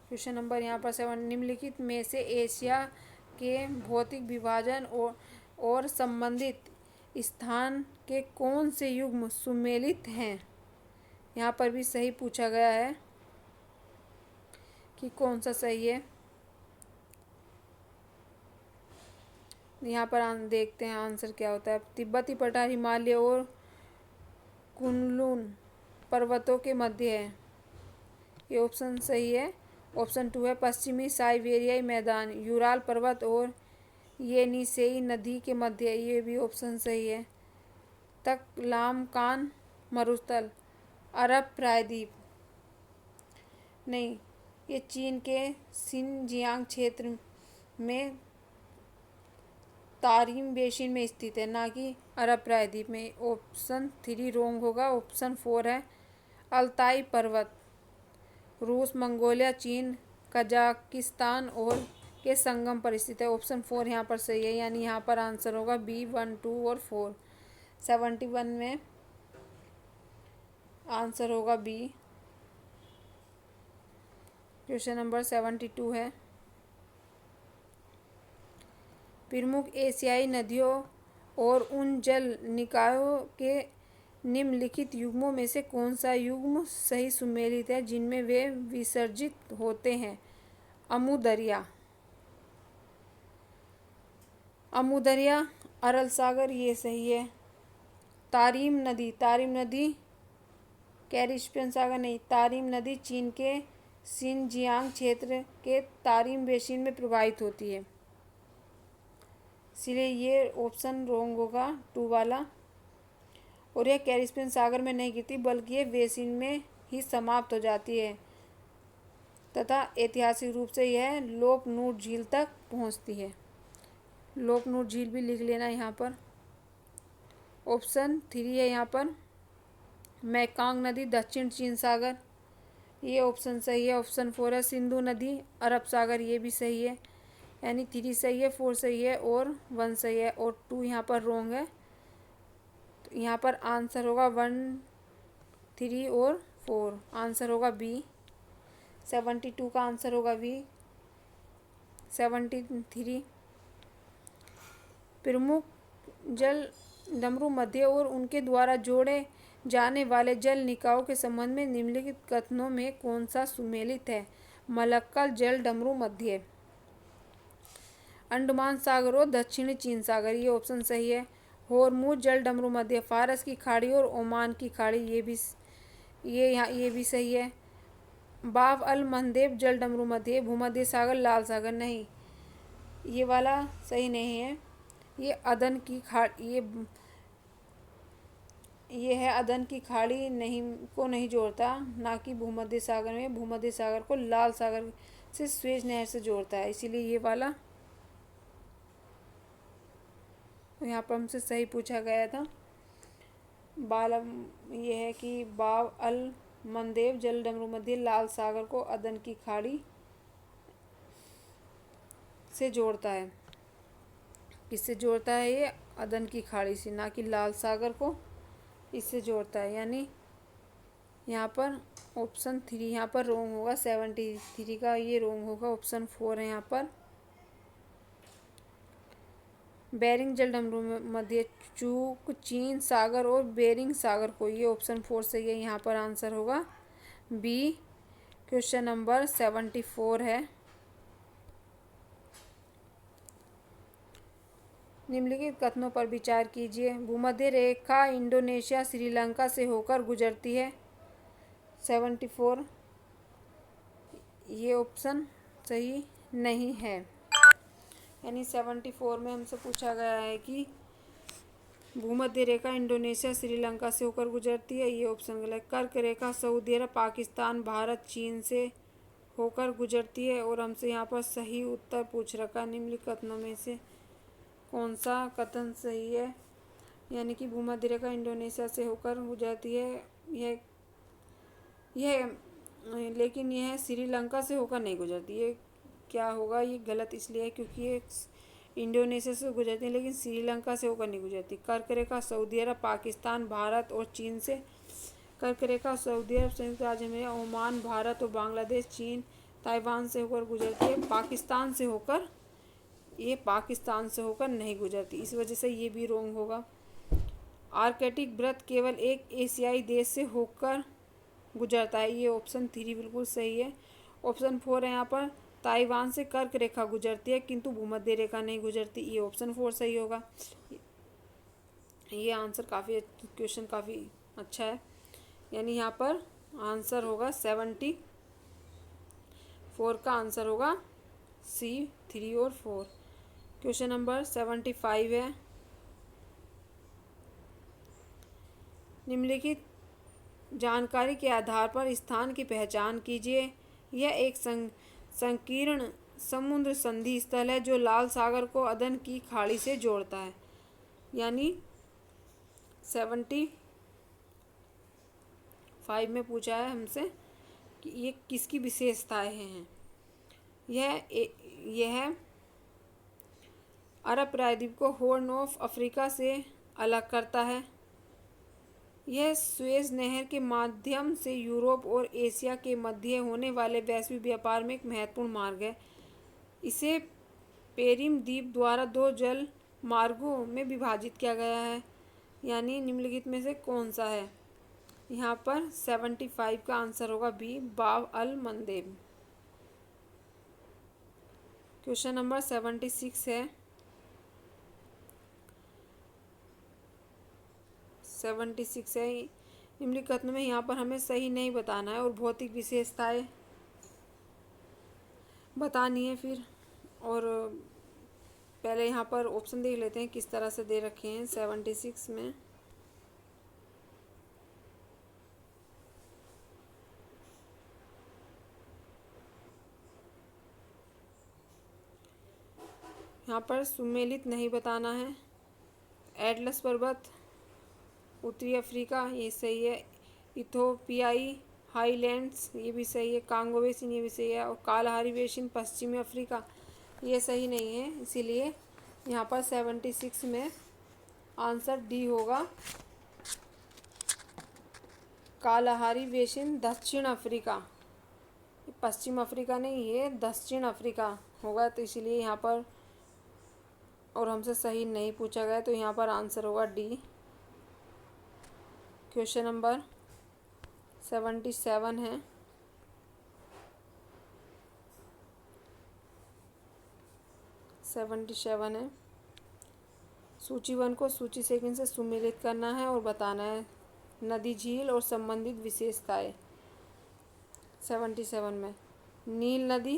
क्वेश्चन नंबर यहाँ पर 7, निम्नलिखित में से एशिया के भौतिक विभाजन और संबंधित स्थान के कौन से युग्म सुमेलित हैं। यहाँ पर भी सही पूछा गया है कि कौन सा सही है। यहाँ पर देखते हैं आंसर क्या होता है। तिब्बती पठार हिमालय और कुनलुन पर्वतों के मध्य है, ये ऑप्शन सही है। ऑप्शन 2 है पश्चिमी साइबेरियाई मैदान यूराल पर्वत और येनिसेई नदी के मध्य, ये भी ऑप्शन सही है। तकलामकान मरुस्थल अरब प्रायद्वीप नहीं, ये चीन के शिनजियांग क्षेत्र में तारिम बेसिन में स्थित है, ना कि अरब प्रायद्वीप में। ऑप्शन 3 रॉन्ग होगा। ऑप्शन 4 है अल्ताई पर्वत रूस, मंगोलिया, चीन, कजाकिस्तान और के संगम पर स्थित है। ऑप्शन 4 यहाँ पर सही है, यानी यहाँ पर आंसर होगा बी 1, 2 और 4। 71 में आंसर होगा बी। क्वेश्चन नंबर 72 है। प्रमुख एशियाई नदियों और उन जल निकायों के निम्नलिखित युग्मों में से कौन सा युग्म सही सुमेलित है जिनमें वे विसर्जित होते हैं। अमू दरिया, अरल सागर ये सही है। तारिम नदी कैरिबियन सागर नहीं, तारिम नदी चीन के शिनजियांग क्षेत्र के तारिम बेसिन में प्रवाहित होती है, इसलिए ये ऑप्शन रॉन्ग होगा 2 वाला। और यह कैरिबियन सागर में नहीं गिरती बल्कि ये बेसिन में ही समाप्त हो जाती है तथा ऐतिहासिक रूप से यह लोपनूर झील तक पहुंचती है। लोपनूर झील भी लिख लेना यहाँ पर। ऑप्शन 3 है यहाँ पर मैकांग नदी दक्षिण चीन सागर, ये ऑप्शन सही है। ऑप्शन 4 है सिंधु नदी अरब सागर, ये भी सही है। यानी 3 सही है, 4 सही है और 1 सही है और 2 यहाँ पर रॉन्ग है। तो यहाँ पर आंसर होगा 1, 3 और 4। आंसर होगा बी। 72 का आंसर होगा बी। 73 प्रमुख जल डमरू मध्य और उनके द्वारा जोड़े जाने वाले जल निकायों के संबंध में निम्नलिखित कथनों में कौन सा सुमेलित है? मलक्कल जल डमरू मध्य, अंडमान सागर और दक्षिणी चीन सागर, ये ऑप्शन सही है। होर्मुज जल डमरू मध्य, फारस की खाड़ी और ओमान की खाड़ी, ये भी सही है। बाब अल मंदेब जल डमरू मध्य, भूमध्य सागर लाल सागर, नहीं ये वाला सही नहीं है। ये अदन की खाड़ी, ये है अदन की खाड़ी नहीं जोड़ता, ना कि भूमध्य सागर में। भूमध्य सागर को लाल सागर से स्वेज नहर से जोड़ता है, इसीलिए ये वाला यहाँ पर हमसे सही पूछा गया था। ये है कि बाब अल मंदेब जल डमरू मध्य लाल सागर को अदन की खाड़ी से जोड़ता है। किससे जोड़ता है? ये अदन की खाड़ी से, ना कि लाल सागर को इससे जोड़ता है। यानी यहाँ पर ऑप्शन 3 यहाँ पर रोंग होगा। 73 का ये रोंग होगा। ऑप्शन 4 है यहाँ पर बेरिंग जल डमरू मध्य चूक चीन सागर और बेरिंग सागर को, ये ऑप्शन 4 सही है। यहाँ पर आंसर होगा बी। क्वेश्चन नंबर 74 है। निम्नलिखित कथनों पर विचार कीजिए। भूमध्य रेखा इंडोनेशिया श्रीलंका से होकर गुजरती है। 74 ये ऑप्शन सही नहीं है। यानी 74 में हमसे पूछा गया है कि भूमध्य रेखा इंडोनेशिया श्रीलंका से होकर गुजरती है, ये ऑप्शन गलत। कर्क रेखा सऊदी अरब पाकिस्तान भारत चीन से होकर गुजरती है और हमसे यहाँ पर सही उत्तर पूछ रखा। निम्नलिखित कथनों में से कौन सा कथन सही है? यानी कि भूमध्य रेखा इंडोनेशिया से होकर गुजरती है, यह लेकिन यह श्रीलंका से होकर नहीं गुजरती। ये क्या होगा? ये गलत इसलिए है क्योंकि ये इंडोनेशिया से गुजरती है लेकिन श्रीलंका से होकर नहीं गुजरती। कर्क रेखा सऊदी अरब पाकिस्तान भारत और चीन से, कर्क रेखा सऊदी अरब संयुक्त राज्य अमेरिका ओमान भारत और बांग्लादेश चीन ताइवान से होकर गुजरती है। पाकिस्तान से होकर नहीं गुजरती, इस वजह से ये भी रोंग होगा। आर्कटिक व्रत केवल एक एशियाई देश से होकर गुजरता है, ये ऑप्शन 3 बिल्कुल सही है। ऑप्शन 4 है यहाँ पर ताइवान से कर्क रेखा गुजरती है किंतु भूमध्य रेखा नहीं गुजरती, ये ऑप्शन 4 सही होगा। ये आंसर क्वेश्चन काफ़ी अच्छा है। यानी यहाँ पर आंसर होगा 74 का आंसर होगा सी। 3 और 4। क्वेश्चन नंबर 75 है। निम्नलिखित जानकारी के आधार पर स्थान की पहचान कीजिए। यह एक संकीर्ण समुद्र संधि स्थल है जो लाल सागर को अदन की खाड़ी से जोड़ता है। यानी 75 में पूछा है हमसे कि ये किसकी विशेषताएं हैं। यह अरब प्रायद्वीप को हॉर्न ऑफ अफ्रीका से अलग करता है। यह सुएज नहर के माध्यम से यूरोप और एशिया के मध्य होने वाले वैश्विक व्यापार में एक महत्वपूर्ण मार्ग है। इसे पेरिम द्वीप द्वारा 2 जल मार्गों में विभाजित किया गया है। यानी निम्नलिखित में से कौन सा है? यहाँ पर 75 का आंसर होगा बी, बाब अल मंदेब। क्वेश्चन नंबर 76 है। 76 है। निम्नलिखित कथनों में यहाँ पर हमें सही नहीं बताना है और भौतिक विशेषताएं बतानी है फिर। और पहले यहाँ पर ऑप्शन देख लेते हैं किस तरह से दे रखे हैं 76 में। यहाँ पर सुमेलित नहीं बताना है। एटलस पर्वत उत्तरी अफ्रीका, ये सही है। इथोपियाई हाईलैंड्स, ये भी सही है। कांगो बेसिन, ये भी सही है। और कालहारी बेसिन पश्चिमी अफ्रीका, ये सही नहीं है। इसीलिए यहाँ पर 76 में आंसर डी होगा। कालहारी बेसिन दक्षिण अफ्रीका, पश्चिम अफ्रीका नहीं, ये दक्षिण अफ्रीका होगा। तो इसीलिए यहाँ पर, और हमसे सही नहीं पूछा गया, तो यहाँ पर आंसर होगा डी। क्वेश्चन नंबर 77 है। सूची 1 को सूची सेकंड से सुमेलित करना है और बताना है नदी, झील और संबंधित विशेषताएं। 77 में नील नदी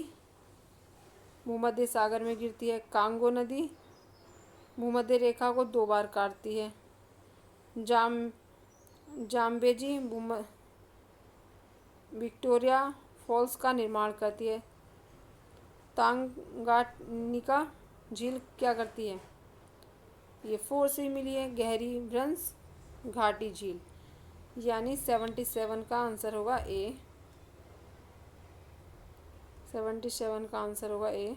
भूमध्य सागर में गिरती है। कांगो नदी भूमध्य रेखा को 2 बार काटती है। जाम्बेजी विक्टोरिया फॉल्स का निर्माण करती है। तांगानिका झील क्या करती है, ये 4 से मिली है। गहरी ब्रंस घाटी झील, यानी 77 का आंसर होगा ए। 77 का आंसर होगा ए।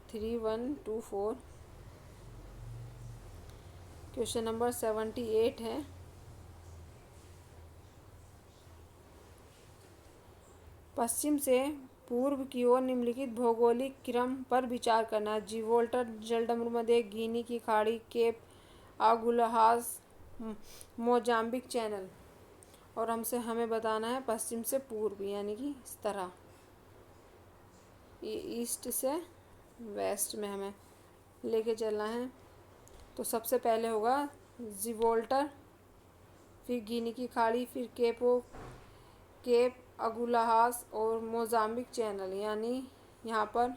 3, 1, 2, 4। क्वेश्चन नंबर 78 है। पश्चिम से पूर्व की ओर निम्नलिखित भौगोलिक क्रम पर विचार करना। जिब्राल्टर जलसंधि, गिनी की खाड़ी, केप आगुल्हास, मोजाम्बिक चैनल। और हमें बताना है पश्चिम से पूर्व, यानी कि इस तरह, ये ईस्ट से वेस्ट में हमें लेके चलना है। तो सबसे पहले होगा जिब्राल्टर, फिर गिनी की खाड़ी, फिर केप अगुल्हास और मोजाम्बिक चैनल, यानी यहाँ पर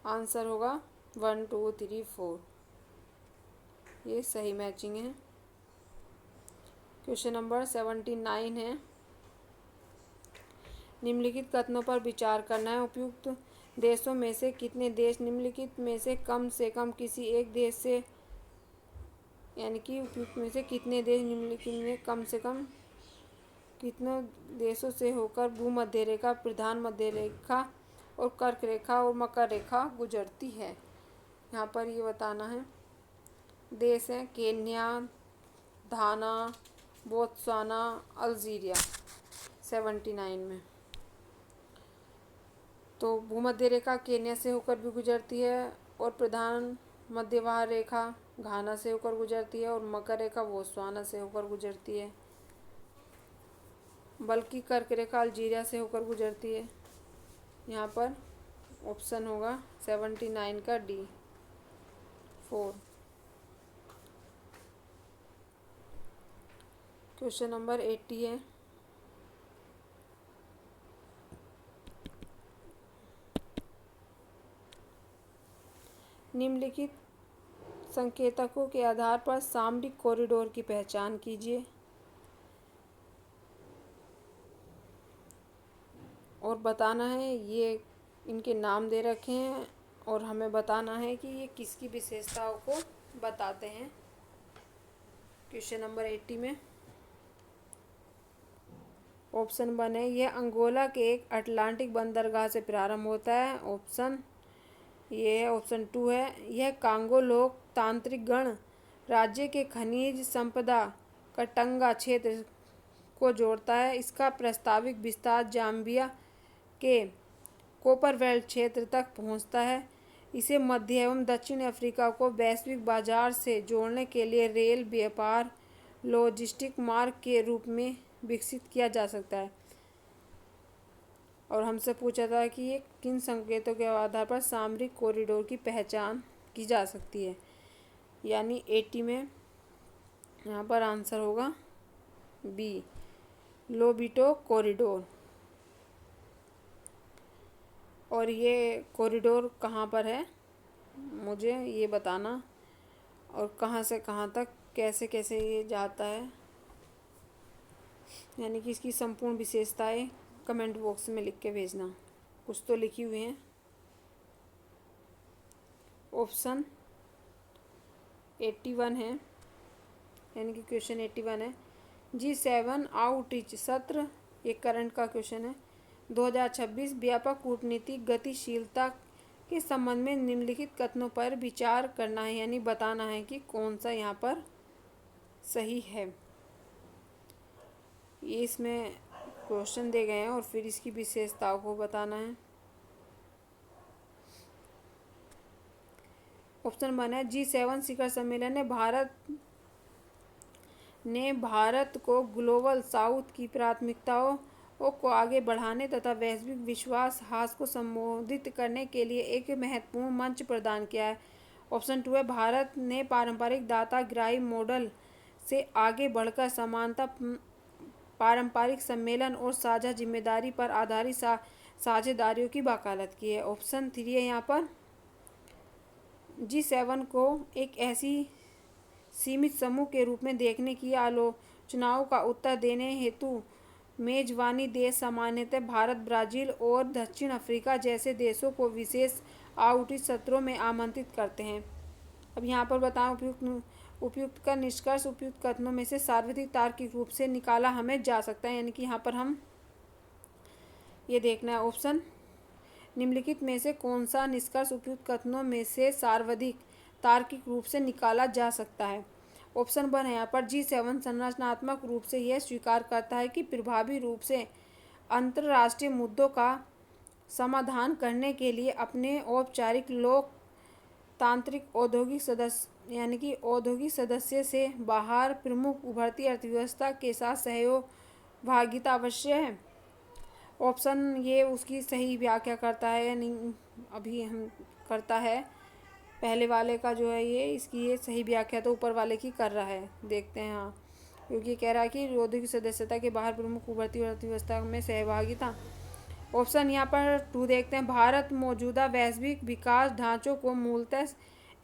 आंसर होगा 1, 2, 3, 4। ये सही मैचिंग है। क्वेश्चन नंबर 79 है। निम्नलिखित कथनों पर विचार करना है। उपयुक्त देशों में से कितने देश निम्नलिखित में से कम किसी एक देश से, यानी कि उपयुक्त में से कितने देश निम्नलिखित में कम से कम कितनों देशों से होकर भूमध्य रेखा, प्रधान मध्य रेखा और कर्क रेखा और मकर रेखा गुजरती है। यहाँ पर ये बताना है। देश हैं केन्या, घाना, बोत्सवाना, अल्जीरिया। 79 में तो भूमध्य रेखा केन्या से होकर भी गुजरती है, और प्रधान मध्यवाह रेखा घाना से होकर गुजरती है, और मकर रेखा बोत्सवाना से होकर गुजरती है। बल्कि कर्क रेखा अल्जीरिया से होकर गुजरती है। यहाँ पर ऑप्शन होगा 79 का डी, 4। क्वेश्चन नंबर 80 है। निम्नलिखित संकेतकों के आधार पर सामरिक कॉरिडोर की पहचान कीजिए। और बताना है, ये इनके नाम दे रखे हैं, और हमें बताना है कि ये किसकी विशेषताओं को बताते हैं। क्वेश्चन नंबर 80 में ऑप्शन 1 है, यह अंगोला के एक अटलांटिक बंदरगाह से प्रारंभ होता है। ऑप्शन 2 है, यह कांगो लोकतांत्रिक गणराज्य के खनिज संपदा कटंगा क्षेत्र को जोड़ता है। इसका प्रस्तावित विस्तार जाम्बिया के कोपरबेल्ट क्षेत्र तक पहुंचता है। इसे मध्य एवं दक्षिण अफ्रीका को वैश्विक बाजार से जोड़ने के लिए रेल व्यापार लॉजिस्टिक मार्ग के रूप में विकसित किया जा सकता है। और हमसे पूछा था कि ये किन संकेतों के आधार पर सामरिक कॉरिडोर की पहचान की जा सकती है, यानी 80 में यहाँ पर आंसर होगा बी, लोबिटो कॉरिडोर। और ये कॉरिडोर कहाँ पर है, मुझे ये बताना, और कहाँ से कहाँ तक कैसे कैसे ये जाता है, यानी कि इसकी संपूर्ण विशेषताएं कमेंट बॉक्स में लिख के भेजना। कुछ तो लिखी हुई हैं। ऑप्शन 81 है, यानी कि क्वेश्चन 81 है। G7 आउटरीच सत्र, एक करंट का क्वेश्चन है। 2026 व्यापक कूटनीतिक गतिशीलता के संबंध में निम्नलिखित कथनों पर विचार करना है, यानी बताना है कि कौन सा यहाँ पर सही है। ये इसमें क्वेश्चन दे गए हैं और फिर इसकी विशेषताओं को बताना है। ऑप्शन 1 है G7 शिखर सम्मेलन ने भारत को ग्लोबल साउथ की प्राथमिकताओं को आगे बढ़ाने तथा वैश्विक विश्वास हास को संबोधित करने के लिए एक महत्वपूर्ण मंच प्रदान किया है। ऑप्शन 2 है भारत ने पारंपरिक दाताग्राही मॉडल से आगे बढ़कर समानता, पारंपरिक सम्मेलन और साझा जिम्मेदारी पर आधारित साझेदारियों की वकालत की है। ऑप्शन 3 है यहाँ पर G7 को एक ऐसी सीमित समूह के रूप में देखने की आलोचनाओं का उत्तर देने हेतु मेजबानी देश सामान्यतः भारत, ब्राज़ील और दक्षिण अफ्रीका जैसे देशों को विशेष आउटरीच सत्रों में आमंत्रित करते हैं। अब यहाँ पर बताएं उपयुक्त का निष्कर्ष उपयुक्त कथनों में से सर्वाधिक तार्किक रूप से निकाला हमें जा सकता है, यानी कि यहाँ पर हम ये देखना है ऑप्शन निम्नलिखित में से कौन सा निष्कर्ष उपयुक्त कथनों में से सर्वाधिक तार्किक रूप से निकाला जा सकता है। ऑप्शन 1 है यहाँ पर G7 संरचनात्मक रूप से यह स्वीकार करता है कि प्रभावी रूप से अंतर्राष्ट्रीय मुद्दों का समाधान करने के लिए अपने औपचारिक लोकतांत्रिक औद्योगिक सदस्य यानी कि औद्योगिक सदस्य से बाहर प्रमुख उभरती अर्थव्यवस्था के साथ सहयोग भागीदारी आवश्यक है। ऑप्शन ये उसकी सही व्याख्या करता है, नहीं अभी हम करता है पहले वाले का जो है ये इसकी ये सही व्याख्या तो ऊपर वाले की कर रहा है, देखते हैं। हाँ, क्योंकि कह रहा है कि औद्योगिक सदस्यता के बाहर प्रमुख उभरती अर्थव्यवस्था में सहभागिता। ऑप्शन यहाँ पर 2 देखते हैं भारत मौजूदा वैश्विक विकास ढांचों को मूलतः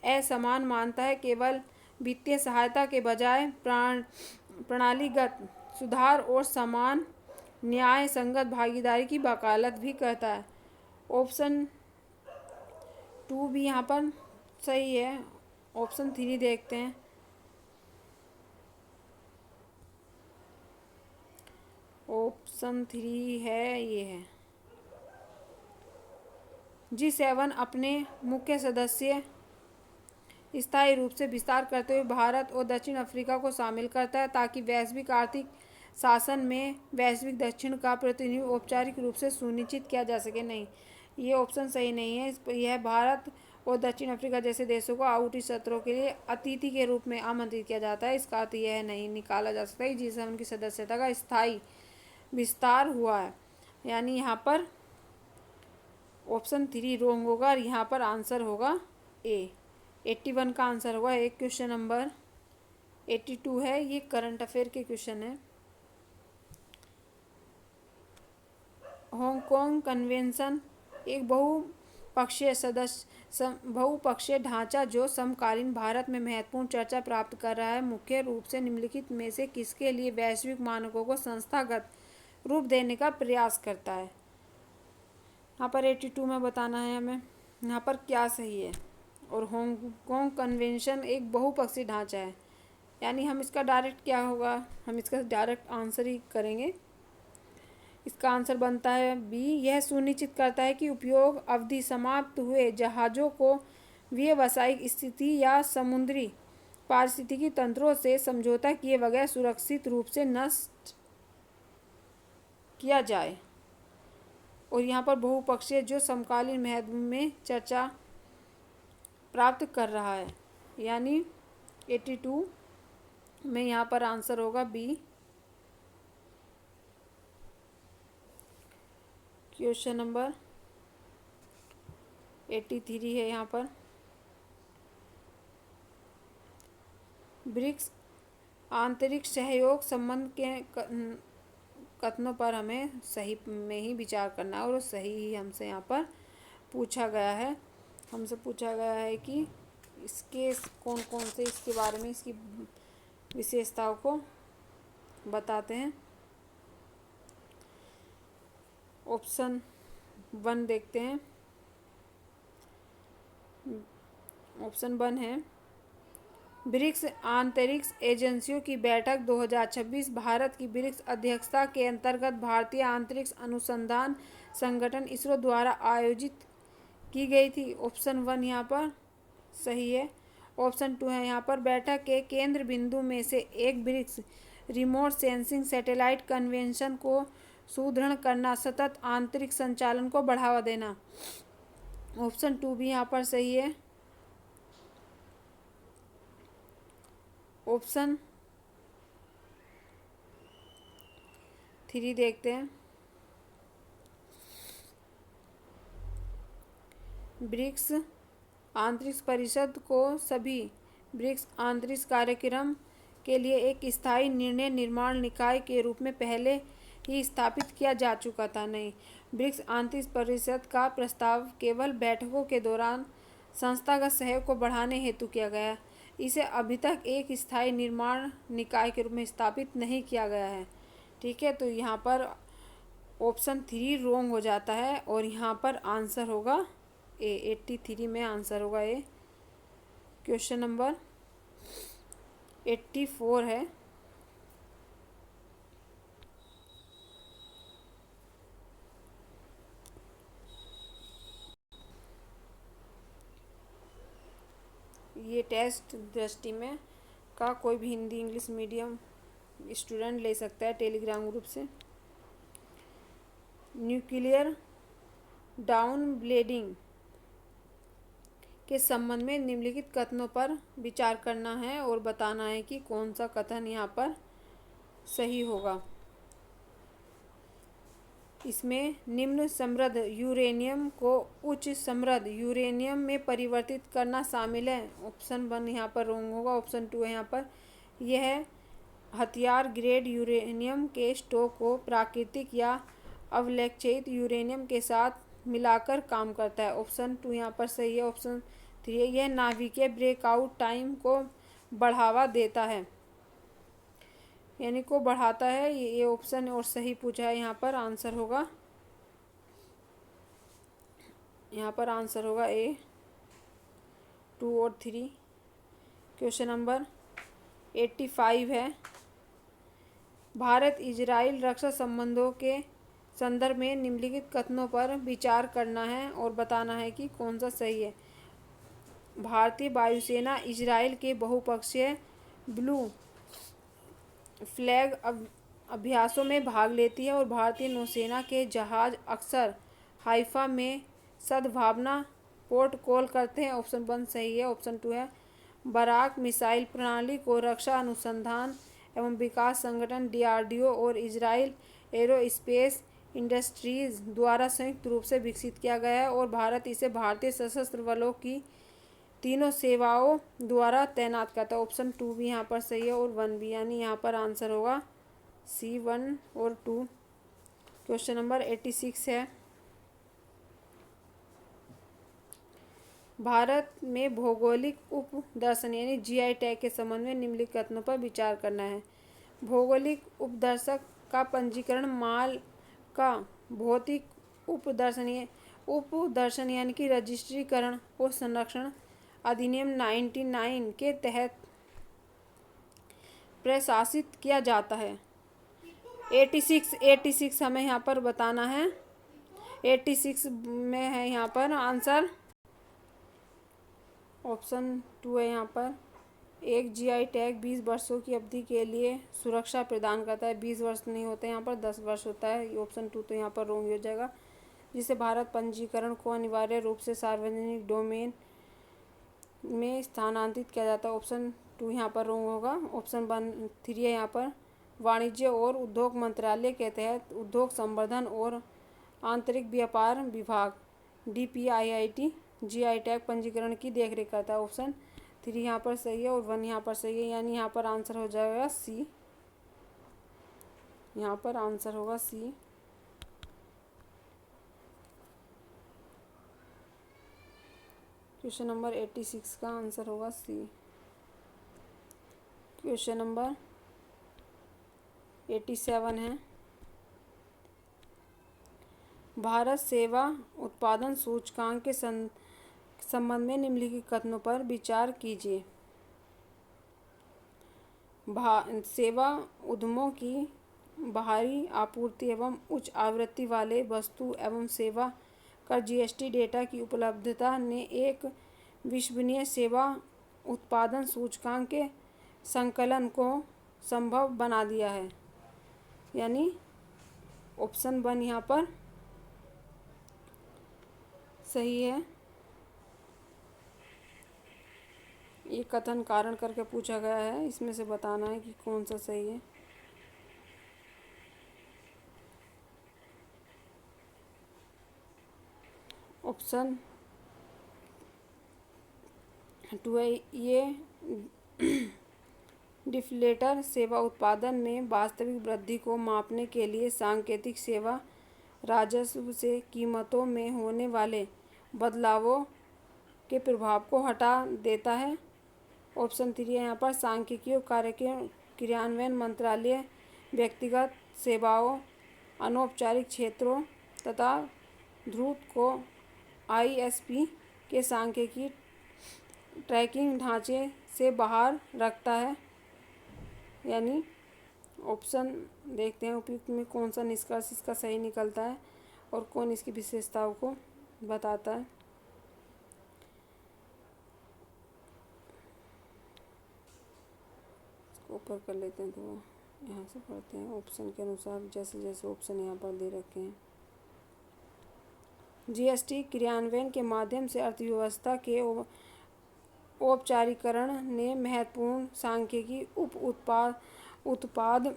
असमान मानता है, केवल वित्तीय सहायता के बजाय प्रणालीगत सुधार और समान न्याय संगत भागीदारी की वकालत भी करता है। ऑप्शन 2 भी यहाँ पर सही है। ऑप्शन 3 देखते हैं। ऑप्शन 3 है ये है G7 अपने मुख्य सदस्य स्थायी रूप से विस्तार करते हुए भारत और दक्षिण अफ्रीका को शामिल करता है ताकि वैश्विक आर्थिक शासन में वैश्विक दक्षिण का प्रतिनिधित्व औपचारिक रूप से सुनिश्चित किया जा सके। नहीं, ये ऑप्शन सही नहीं है। यह भारत और दक्षिण अफ्रीका जैसे देशों को आउटरीच सत्रों के लिए अतिथि के रूप में आमंत्रित किया जाता है। इसका अर्थ यह नहीं निकाला जा सकता है जिससे उनकी सदस्यता का स्थायी विस्तार हुआ है, यानी यहाँ पर ऑप्शन 3 रॉन्ग होगा और यहाँ पर आंसर होगा ए। 81 का आंसर होगा। एक क्वेश्चन नंबर 82 है, ये करंट अफेयर के क्वेश्चन है। हांगकांग कन्वेंशन एक बहुपक्षीय ढांचा जो समकालीन भारत में महत्वपूर्ण चर्चा प्राप्त कर रहा है, मुख्य रूप से निम्नलिखित में से किसके लिए वैश्विक मानकों को संस्थागत रूप देने का प्रयास करता है। यहाँ पर 82 में बताना है हमें यहाँ पर क्या सही है। और हांगकांग कन्वेंशन एक बहुपक्षीय ढांचा है, यानी हम इसका डायरेक्ट क्या होगा, हम इसका डायरेक्ट आंसर ही करेंगे। इसका आंसर बनता है बी। यह सुनिश्चित करता है कि उपयोग अवधि समाप्त हुए जहाज़ों को व्यावसायिक स्थिति या समुद्री पारिस्थितिकी तंत्रों से समझौता किए बगैर सुरक्षित रूप से नष्ट किया जाए। और यहाँ पर बहुपक्षीय जो समकालीन महत्व में चर्चा प्राप्त कर रहा है, यानी 82 में यहाँ पर आंसर होगा बी। क्वेश्चन नंबर 83 है यहाँ पर ब्रिक्स आंतरिक सहयोग संबंध के कथनों पर हमें सही में ही विचार करना है और सही ही हमसे यहाँ पर पूछा गया है। हमसे पूछा गया है कि इसके कौन कौन से इसके बारे में इसकी विशेषताओं को बताते हैं। ऑप्शन 1 देखते हैं। ऑप्शन 1 है ब्रिक्स अंतरिक्ष एजेंसियों की बैठक 2026 भारत की ब्रिक्स अध्यक्षता के अंतर्गत भारतीय अंतरिक्ष अनुसंधान संगठन इसरो द्वारा आयोजित की गई थी। ऑप्शन 1 यहाँ पर सही है। ऑप्शन 2 है यहाँ पर बैठक के केंद्र बिंदु में से एक BRICS remote sensing satellite convention को सुदृढ़ करना, सतत अंतरिक्ष संचालन को बढ़ावा देना। ऑप्शन 2 भी यहाँ पर सही है। ऑप्शन 3 देखते हैं। ब्रिक्स अंतरिक्ष परिषद को सभी ब्रिक्स अंतरिक्ष कार्यक्रम के लिए एक स्थायी निर्णय निर्माण निकाय के रूप में पहले ही स्थापित किया जा चुका था। नहीं, ब्रिक्स अंतरिक्ष परिषद का प्रस्ताव केवल बैठकों के दौरान संस्थागत सहयोग को बढ़ाने हेतु किया गया। इसे अभी तक एक स्थायी निर्माण निकाय के रूप में स्थापित नहीं किया गया है। ठीक है, तो यहाँ पर ऑप्शन 3 रॉन्ग हो जाता है और यहाँ पर आंसर होगा ए। 83 में आंसर होगा ए। क्वेश्चन नंबर 84 है। ये टेस्ट दृष्टि में का कोई भी हिंदी इंग्लिश मीडियम स्टूडेंट ले सकता है टेलीग्राम ग्रुप से। न्यूक्लियर डाउन ब्लेडिंग के संबंध में निम्नलिखित कथनों पर विचार करना है और बताना है कि कौन सा कथन यहाँ पर सही होगा। इसमें निम्न समृद्ध यूरेनियम को उच्च समृद्ध यूरेनियम में परिवर्तित करना शामिल है। ऑप्शन 1 यहाँ पर रॉन्ग होगा। ऑप्शन 2 है यहाँ पर यह हथियार ग्रेड यूरेनियम के स्टॉक को प्राकृतिक या अवक्षेपित यूरेनियम के साथ मिलाकर काम करता है। ऑप्शन 2 यहाँ पर सही है। ऑप्शन 3 है यह नाभिकीय ब्रेकआउट टाइम को बढ़ावा देता है, यानी को बढ़ाता है। ये ऑप्शन और सही पूछा है। यहाँ पर आंसर होगा ए 2 और 3। क्वेश्चन नंबर 85 है। भारत इजराइल रक्षा संबंधों के संदर्भ में निम्नलिखित कथनों पर विचार करना है और बताना है कि कौन सा सही है। भारतीय वायुसेना इजराइल के बहुपक्षीय ब्लू फ्लैग अभ्यासों में भाग लेती है और भारतीय नौसेना के जहाज अक्सर हाइफा में सद्भावना पोर्ट कॉल करते हैं। ऑप्शन 1 सही है। ऑप्शन 2 है बराक मिसाइल प्रणाली को रक्षा अनुसंधान एवं विकास संगठन DRDO और इजराइल एरोस्पेस इंडस्ट्रीज द्वारा संयुक्त रूप से विकसित किया गया है और भारत इसे भारतीय सशस्त्र बलों की तीनों सेवाओं द्वारा तैनात करता है। ऑप्शन 2 भी यहाँ पर सही है और 1 भी, यानी यहाँ पर आंसर होगा C 1 और 2। क्वेश्चन नंबर 86 है। भारत में भौगोलिक उपदर्शन यानी GI टैग के संबंध में निम्नलिखित कथनों पर विचार करना है। भौगोलिक उपदर्शक का पंजीकरण माल का भौतिक उपदर्शन यानी कि रजिस्ट्रीकरण और संरक्षण अधिनियम 99 के तहत प्रशासित किया जाता है। 86 हमें यहाँ पर बताना है। 86 में है यहाँ पर आंसर ऑप्शन 2 है। यहाँ पर एक GI टैग 20 वर्षों की अवधि के लिए सुरक्षा प्रदान करता है। 20 वर्ष नहीं होते, यहाँ पर 10 वर्ष होता है। ये ऑप्शन 2 तो यहाँ पर रॉन्ग हो जाएगा, जिसे भारत पंजीकरण को अनिवार्य रूप से सार्वजनिक डोमेन में स्थानांतरित किया जाता है। ऑप्शन 2 यहाँ पर रॉन्ग होगा। ऑप्शन 3 है यहाँ पर वाणिज्य और उद्योग मंत्रालय के तहत उद्योग संवर्धन और आंतरिक व्यापार विभाग DPIIT GI टैग पंजीकरण की देखरेख करता है। ऑप्शन 3 यहाँ पर सही है और 1 यहाँ पर सही है, यानी यहाँ पर आंसर हो जाएगा C। यहाँ पर आंसर होगा C। क्वेश्चन नंबर 86 का आंसर होगा C। क्वेश्चन नंबर 87 है। भारत सेवा उत्पादन सूचकांक के संबंध में निम्नलिखित कथनों पर विचार कीजिए। सेवा उद्यमों की बाहरी आपूर्ति एवं उच्च आवृत्ति वाले वस्तु एवं सेवा कर जीएसटी डेटा की उपलब्धता ने एक विश्वसनीय सेवा उत्पादन सूचकांक के संकलन को संभव बना दिया है। यानी ऑप्शन 1 यहाँ पर सही है। ये कथन कारण करके पूछा गया है, इसमें से बताना है कि कौन सा सही है। ऑप्शन 2 है। ये डिफ्लेटर सेवा उत्पादन में वास्तविक वृद्धि को मापने के लिए सांकेतिक सेवा राजस्व से कीमतों में होने वाले बदलावों के प्रभाव को हटा देता है। ऑप्शन 3 यहाँ पर सांख्यिकीय कार्य के क्रियान्वयन मंत्रालय व्यक्तिगत सेवाओं अनौपचारिक क्षेत्रों तथा ध्रुव को आईएसपी के सांख्यिकीय ट्रैकिंग ढांचे से बाहर रखता है। यानी ऑप्शन देखते हैं उपयुक्त में कौन सा निष्कर्ष इसका सही निकलता है और कौन इसकी विशेषताओं को बताता है। इसको ऊपर कर लेते हैं, तो यहाँ से पढ़ते हैं ऑप्शन के अनुसार जैसे जैसे ऑप्शन यहाँ पर दे रखे हैं। जीएसटी क्रियान्वयन के माध्यम से अर्थव्यवस्था के औपचारिकरण ने महत्वपूर्ण सांख्यिकी उत्पाद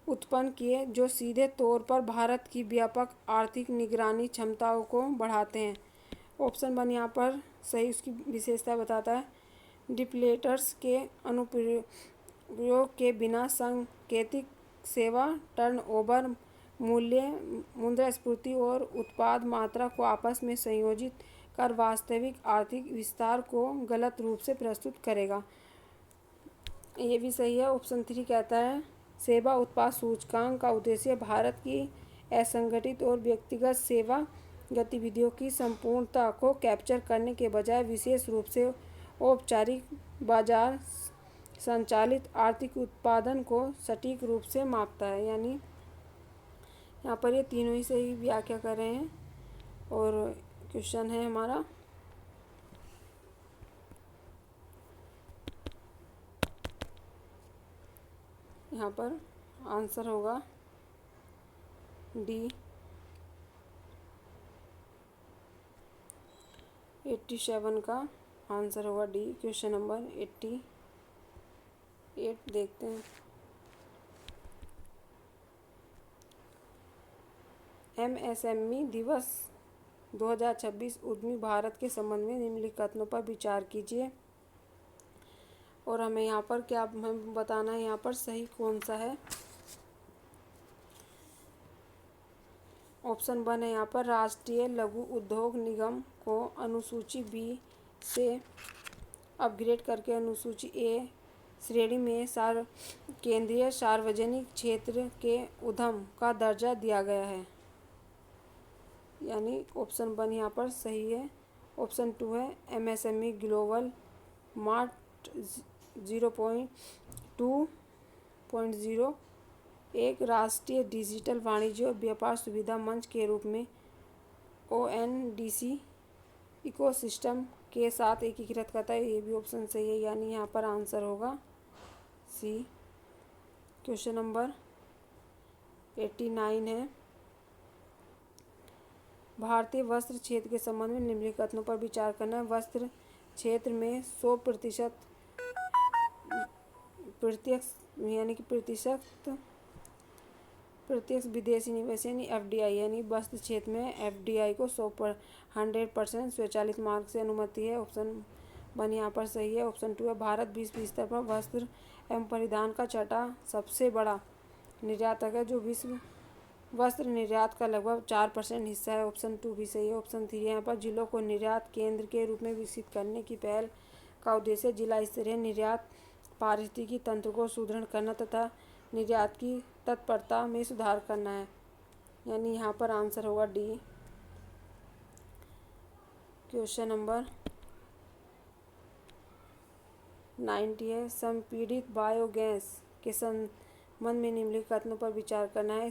उत्पन्न किए जो सीधे तौर पर भारत की व्यापक आर्थिक निगरानी क्षमताओं को बढ़ाते हैं। ऑप्शन 1 यहाँ पर सही उसकी विशेषता बताता है। डिप्लेटर्स के अनुप्रयोग के बिना सांकेतिक सेवा टर्नओवर मूल्य मुद्रास्फीति और उत्पाद मात्रा को आपस में संयोजित कर वास्तविक आर्थिक विस्तार को गलत रूप से प्रस्तुत करेगा। ये भी सही है। ऑप्शन 3 कहता है सेवा उत्पाद सूचकांक का उद्देश्य भारत की असंगठित और व्यक्तिगत सेवा गतिविधियों की संपूर्णता को कैप्चर करने के बजाय विशेष रूप से औपचारिक बाजार संचालित आर्थिक उत्पादन को सटीक रूप से मापता है। यानी यहाँ पर ये तीनों ही सही व्याख्या कर रहे हैं। और क्वेश्चन है हमारा यहाँ पर आंसर होगा डी 87 का आंसर होगा डी। क्वेश्चन नंबर 88 देखते हैं। एमएसएमई दिवस 2026 उद्यमी भारत के संबंध में निम्नलिखित कथनों पर विचार कीजिए। और हमें यहाँ पर क्या हमें बताना है, यहाँ पर सही कौन सा है। ऑप्शन 1 है यहाँ पर राष्ट्रीय लघु उद्योग निगम को अनुसूची बी से अपग्रेड करके अनुसूची ए श्रेणी में केंद्रीय सार्वजनिक क्षेत्र के उद्यम का दर्जा दिया गया है। यानी ऑप्शन 1 यहाँ पर सही है। ऑप्शन 2 है एमएसएमई ग्लोबल मार्ट 0.2.0 एक राष्ट्रीय डिजिटल वाणिज्य और व्यापार सुविधा मंच के रूप में ओएनडीसी इकोसिस्टम के साथ एकीकृत करता है। ये भी ऑप्शन सही है। यानी यहाँ पर आंसर होगा सी। क्वेश्चन नंबर 89 है भारतीय वस्त्र क्षेत्र के संबंध में निम्नलिखित कथनों पर विचार करना है। वस्त्र क्षेत्र में 100% प्रत्यक्ष विदेशी निवेश यानी एफडीआई यानी वस्त्र क्षेत्र में एफडीआई को 100% स्वचालित मार्ग से अनुमति है। ऑप्शन 1 यहाँ पर सही है। ऑप्शन 2 है भारत विश्व स्तर पर वस्त्र एवं परिधान का छठा सबसे बड़ा निर्यातक है जो विश्व वस्त्र निर्यात का लगभग 4% हिस्सा है। ऑप्शन 2 भी सही है। ऑप्शन 3 यहाँ पर जिलों को निर्यात केंद्र के रूप में विकसित करने की पहल का उद्देश्य जिला स्तरीय निर्यात पारिस्थितिकी तंत्र को सुदृढ़ करना तथा निर्यात की तत्परता में सुधार करना है। यानी यहाँ पर आंसर होगा डी। क्वेश्चन नंबर 90 है संपीड़ित बायोगैस के संबंध में निम्नलिखित कथनों पर विचार करना है।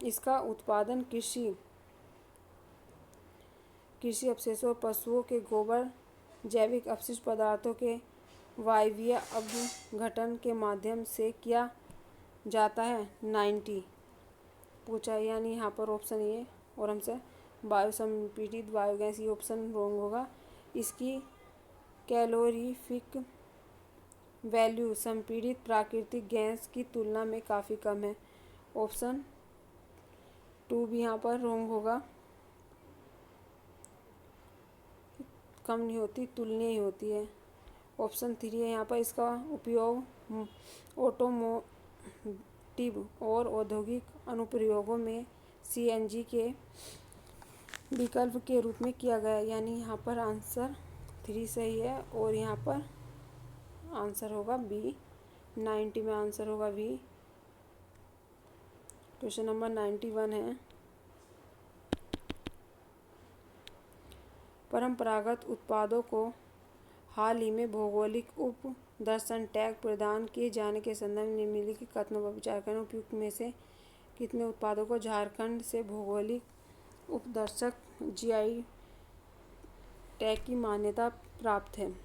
इसका उत्पादन कृषि अवशेषों और पशुओं के गोबर, जैविक अपशिष्ट पदार्थों के वायवीय अपघटन के माध्यम से किया जाता है। 90 पूछा है, यानी यहाँ पर ऑप्शन ए और हमसे संपीड़ित बायोगैस, ये ऑप्शन रॉन्ग होगा। इसकी कैलोरीफिक वैल्यू संपीड़ित प्राकृतिक गैस की तुलना में काफ़ी कम है। ऑप्शन 2 भी यहाँ पर रॉन्ग होगा, कम नहीं होती, तुलनीय ही होती है। ऑप्शन 3 है यहाँ पर, इसका उपयोग ऑटोमोटिव और औद्योगिक अनुप्रयोगों में सीएनजी के विकल्प के रूप में किया गया है, यानी यहाँ पर आंसर 3 सही है और यहाँ पर आंसर होगा बी। 90 में आंसर होगा बी। क्वेश्चन नंबर 91 है परंपरागत उत्पादों को हाल ही में भौगोलिक उपदर्शन टैग प्रदान किए जाने के संदर्भ में निम्नलिखित कथनों पर विचार करें। उपयुक्त में से कितने उत्पादों को झारखंड से भौगोलिक उपदर्शक जीआई टैग की मान्यता प्राप्त है?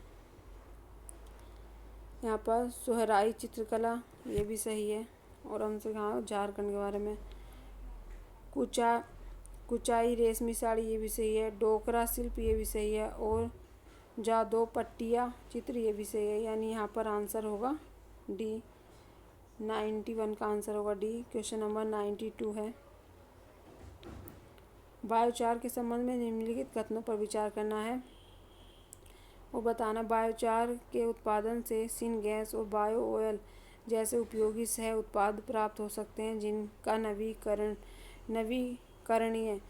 यहाँ पर सोहराई चित्रकला, ये भी सही है और हमसे कहा झारखंड के बारे में। कुचाई रेशमी साड़ी, ये भी सही है। डोकरा शिल्प, ये भी सही है और जादो पट्टिया चित्र, ये भी सही है, यानी यहाँ पर आंसर होगा डी। 91 का आंसर होगा डी। क्वेश्चन नंबर 92 है बायोचार के संबंध में निम्नलिखित कथनों पर विचार करना है और बताना। बायोचार के उत्पादन से सिन गैस और बायो ऑयल जैसे उपयोगी सह उत्पाद प्राप्त हो सकते हैं, जिनका नवीकरणीय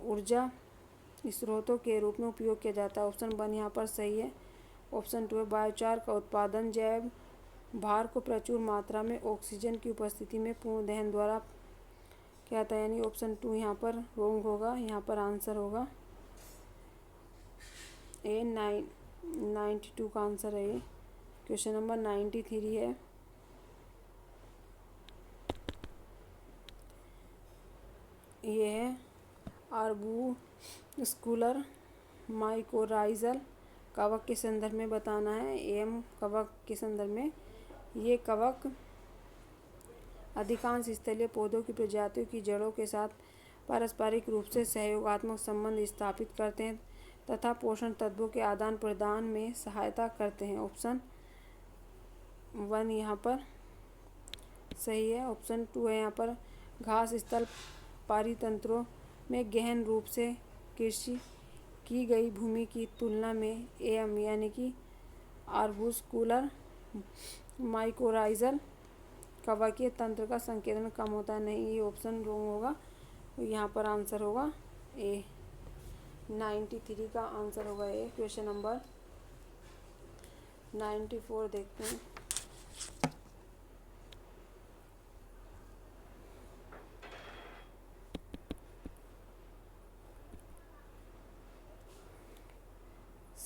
ऊर्जा स्रोतों के रूप में उपयोग किया जाता है। ऑप्शन 1 यहाँ पर सही है। ऑप्शन 2 है बायोचार का उत्पादन जैव भार को प्रचुर मात्रा में ऑक्सीजन की उपस्थिति में पूर्ण दहन द्वारा किया जाता है, यानी ऑप्शन 2 यहाँ पर रॉन्ग होगा। यहाँ पर आंसर होगा ए। 92 का आंसर है ये। क्वेश्चन नंबर 93 है ये है आर्बुस्कुलर माइकोराइजल कवक के संदर्भ में बताना है। एम कवक के संदर्भ में, ये कवक अधिकांश स्थलीय पौधों की प्रजातियों की जड़ों के साथ पारस्परिक रूप से सहयोगात्मक संबंध स्थापित करते हैं तथा पोषण तत्वों के आदान प्रदान में सहायता करते हैं। ऑप्शन 1 यहाँ पर सही है। ऑप्शन 2 है यहाँ पर घास स्थल पारितंत्रों में गहन रूप से कृषि की गई भूमि की तुलना में एम यानी कि आर्बुस्कुलर माइकोराइजल कवकीय तंत्र का संकेंद्रण कम होता है। नहीं, ये ऑप्शन रॉन्ग होगा। यहाँ पर आंसर होगा ए। 93 का आंसर होगा ए। क्वेश्चन नंबर 94 देखते हैं।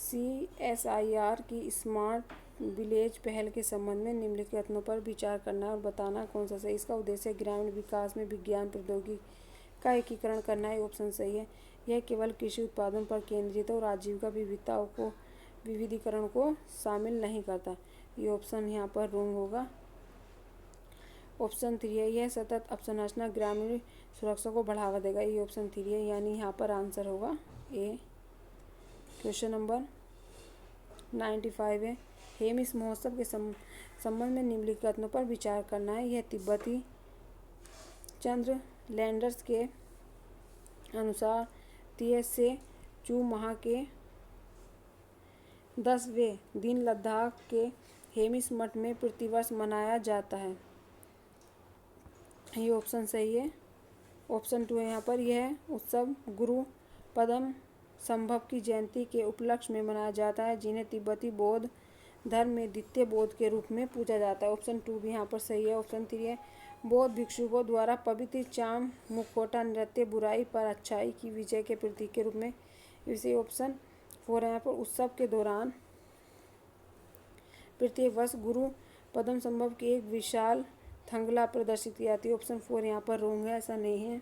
CSIR की स्मार्ट विलेज पहल के संबंध में निम्नलिखित कथनों पर विचार करना और बताना कौन सा सही। इसका उद्देश्य ग्रामीण विकास में विज्ञान प्रौद्योगिकी का एकीकरण करना है। ऑप्शन सही है। यह केवल कृषि उत्पादन पर केंद्रित और आजीविका विविधीकरण को शामिल नहीं करता। ये ऑप्शन यहाँ पर रॉन्ग होगा। ऑप्शन 3 है यह सतत अपसंरचना ग्रामीण सुरक्षा को बढ़ावा देगा। ये ऑप्शन 3 है, यानी यहाँ पर आंसर होगा ए। क्वेश्चन नंबर 95 है हेमिस महोत्सव के संबंध में निम्नलिखित कथनों पर विचार करना है। यह तिब्बती चंद्र लैंडर्स के अनुसार 30 से चू माह के 10वें दिन लद्दाख के हेमिस मठ में प्रतिवर्ष मनाया जाता है। ये ऑप्शन सही है। ऑप्शन 2 है यहाँ पर यह उत्सव गुरु पद्म संभव की जयंती के उपलक्ष्य में मनाया जाता है, जिन्हें तिब्बती बौद्ध धर्म में द्वितीय बौद्ध के रूप में पूजा जाता है। ऑप्शन 2 भी यहाँ पर सही है। ऑप्शन 3 है बौद्ध भिक्षुकों द्वारा पवित्र चाम मुखौटा नृत्य बुराई पर अच्छाई की विजय के प्रतीक के रूप में। इसे ऑप्शन 4 है यहाँ पर उत्सव के दौरान प्रत्येक वर्ष गुरु पद्म संभव की एक विशाल श्रृंखला प्रदर्शित की जाती है। ऑप्शन 4 यहाँ पर रॉन्ग है, ऐसा नहीं है।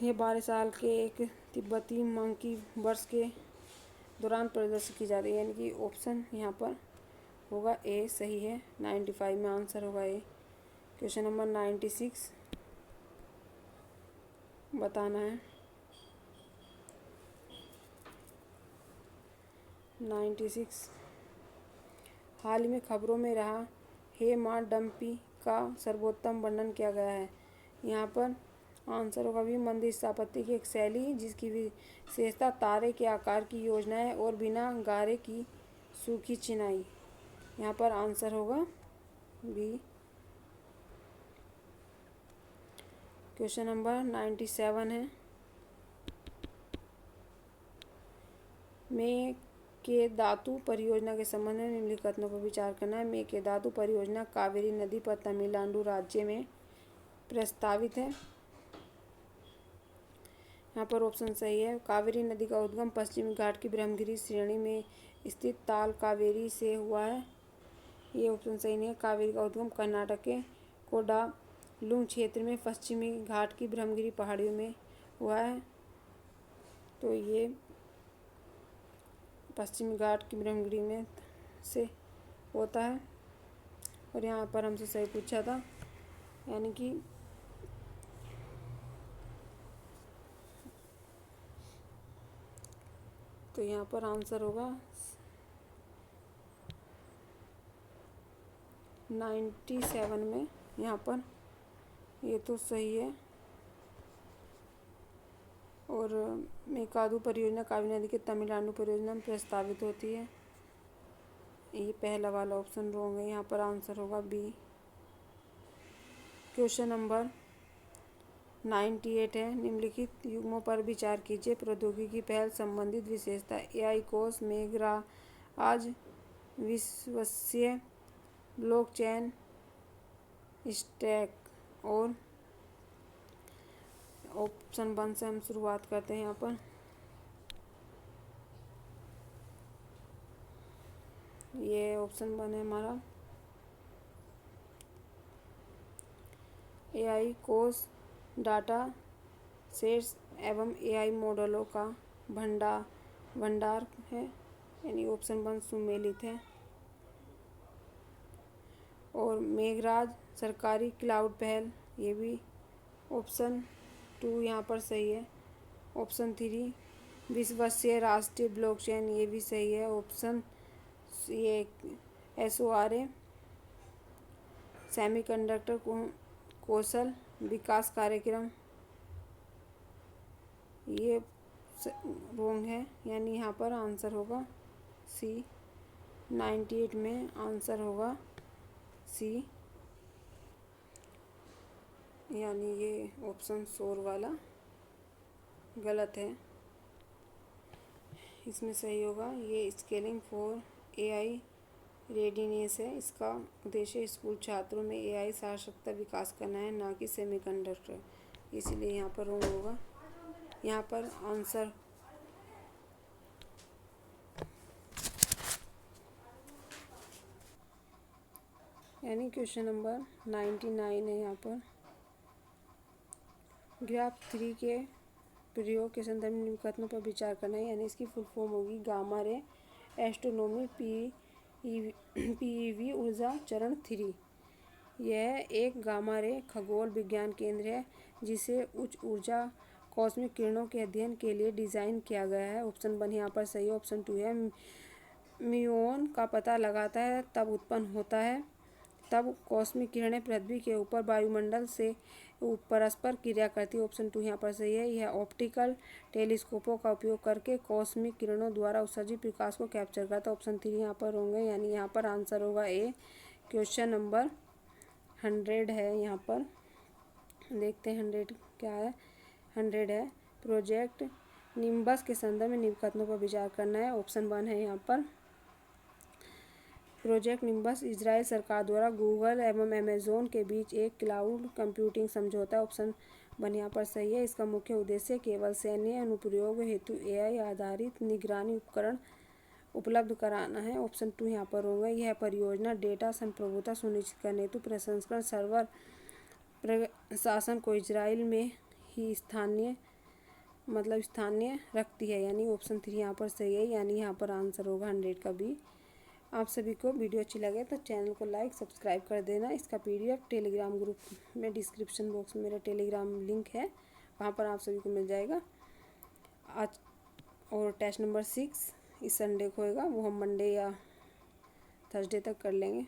ये 12 साल के एक तिब्बती मंकी वर्ष के दौरान प्रदर्शित की जाती है, यानी कि ऑप्शन यहाँ पर होगा ए सही है। 95 में आंसर होगा ए। क्वेश्चन नंबर 96 बताना है। 96 हाल ही में खबरों में रहा हे माँ डम्पी का सर्वोत्तम वर्णन किया गया है। यहाँ पर आंसर होगा भी मंदिर स्थापत्य की एक शैली जिसकी विशेषता तारे के आकार की योजनाएं और बिना गारे की सूखी चिनाई। यहाँ पर आंसर होगा बी। क्वेश्चन नंबर 97 है। मेकेदातु परियोजना के संबंध में निम्नलिखित कथनों पर विचार करना है। मेकेदातु परियोजना कावेरी नदी पर तमिलनाडु राज्य में प्रस्तावित है। यहाँ पर ऑप्शन सही है। कावेरी नदी का उद्गम पश्चिमी घाट की ब्रह्मगिरी श्रेणी में स्थित ताल कावेरी से हुआ है। ये ऑप्शन सही नहीं है। कावेरी का उद्गम कर्नाटक के कोडालुम क्षेत्र में पश्चिमी घाट की ब्रह्मगिरी पहाड़ियों में हुआ है। तो ये पश्चिमी घाट की ब्रह्मगिरी में से होता है। और यहाँ पर हमसे सही पूछा था, यानी कि तो यहाँ पर आंसर होगा 97 में। यहाँ पर ये तो सही है। और मेकादु परियोजना कावेरी नदी के तमिलनाडु परियोजना में प्रस्तावित होती है। ये पहला वाला ऑप्शन रॉन्ग है। यहाँ पर आंसर होगा बी। क्वेश्चन नंबर 98 है। निम्नलिखित युग्मों पर विचार कीजिए। प्रौद्योगिकी पहल संबंधित विशेषता एआई कोष मेघराज विश्वसनीय ब्लॉकचेन स्टैक। और ऑप्शन 1 से हम शुरुआत करते हैं। यहाँ पर ये ऑप्शन 1 है हमारा। एआई कोष डाटा सेट्स एवं एआई मॉडलों का भंडार है, यानी ऑप्शन 1 सुमेलित है। और मेघराज सरकारी क्लाउड पहल, ये भी ऑप्शन 2 यहाँ पर सही है। ऑप्शन 3 विश्वसनीय राष्ट्रीय ब्लॉकचेन, ये भी सही है। ऑप्शन ये SORA सेमीकंडक्टर कौशल विकास कार्यक्रम, ये रॉन्ग है, यानी यहाँ पर आंसर होगा सी। 98 में आंसर होगा सी, यानी ये ऑप्शन 4 वाला गलत है। इसमें सही होगा ये स्केलिंग फॉर एआई रेडीनेस है। इसका उद्देश्य स्कूल छात्रों में एआई साक्षरता विकास करना है, ना कि सेमीकंडक्टर। इसलिए यहाँ पर रॉन्ग होगा। यहाँ पर आंसर यानी क्वेश्चन नंबर 99 है। यहाँ पर ग्राफ 3 के प्रयोग के संदर्भ में निम्न कथनों पर विचार करना है, यानी इसकी फुल फॉर्म होगी गामा रे एस्ट्रोनॉमी PEV ऊर्जा चरण 3। यह एक गामा रे खगोल विज्ञान केंद्र है जिसे उच्च ऊर्जा कॉस्मिक किरणों के अध्ययन के लिए डिज़ाइन किया गया है। ऑप्शन 1 यहाँ पर सही है। ऑप्शन 2 है म्यूऑन का पता लगाता है तब उत्पन्न होता है तब कॉस्मिक किरणें पृथ्वी के ऊपर वायुमंडल से परस्पर क्रिया करती है। ऑप्शन 2 यहाँ पर सही है। यह ऑप्टिकल टेलीस्कोपों का उपयोग करके कॉस्मिक किरणों द्वारा उत्सर्जित प्रकाश को कैप्चर करता है। ऑप्शन 3 यहाँ पर होंगे, यानी यहाँ पर आंसर होगा ए। क्वेश्चन नंबर 100 है। यहाँ पर देखते हैं 100 क्या है। 100 है प्रोजेक्ट निम्बस के संदर्भ में निम्न कथनों पर विचार करना है। ऑप्शन 1 है यहाँ पर प्रोजेक्ट निम्बस इजराइल सरकार द्वारा गूगल एवं अमेज़न के बीच एक क्लाउड कंप्यूटिंग समझौता। ऑप्शन 1 यहाँ पर सही है। इसका मुख्य उद्देश्य केवल सैन्य अनुप्रयोग हेतु एआई आधारित निगरानी उपकरण उपलब्ध कराना है। ऑप्शन 2 यहाँ पर होगा। यह परियोजना डेटा संप्रभुता सुनिश्चित करने हेतु प्रसंस्करण सर्वर प्रशासन को इजराइल में ही स्थानीय रखती है, यानी ऑप्शन 3 यहाँ पर सही है, यानी यहाँ पर आंसर होगा 100 का बी। आप सभी को वीडियो अच्छी लगे तो चैनल को लाइक सब्सक्राइब कर देना। इसका PDF टेलीग्राम ग्रुप में डिस्क्रिप्शन बॉक्स में मेरा टेलीग्राम लिंक है, वहाँ पर आप सभी को मिल जाएगा। आज और टेस्ट नंबर 6 इस संडे को होगा, वो हम मंडे या थर्सडे तक कर लेंगे।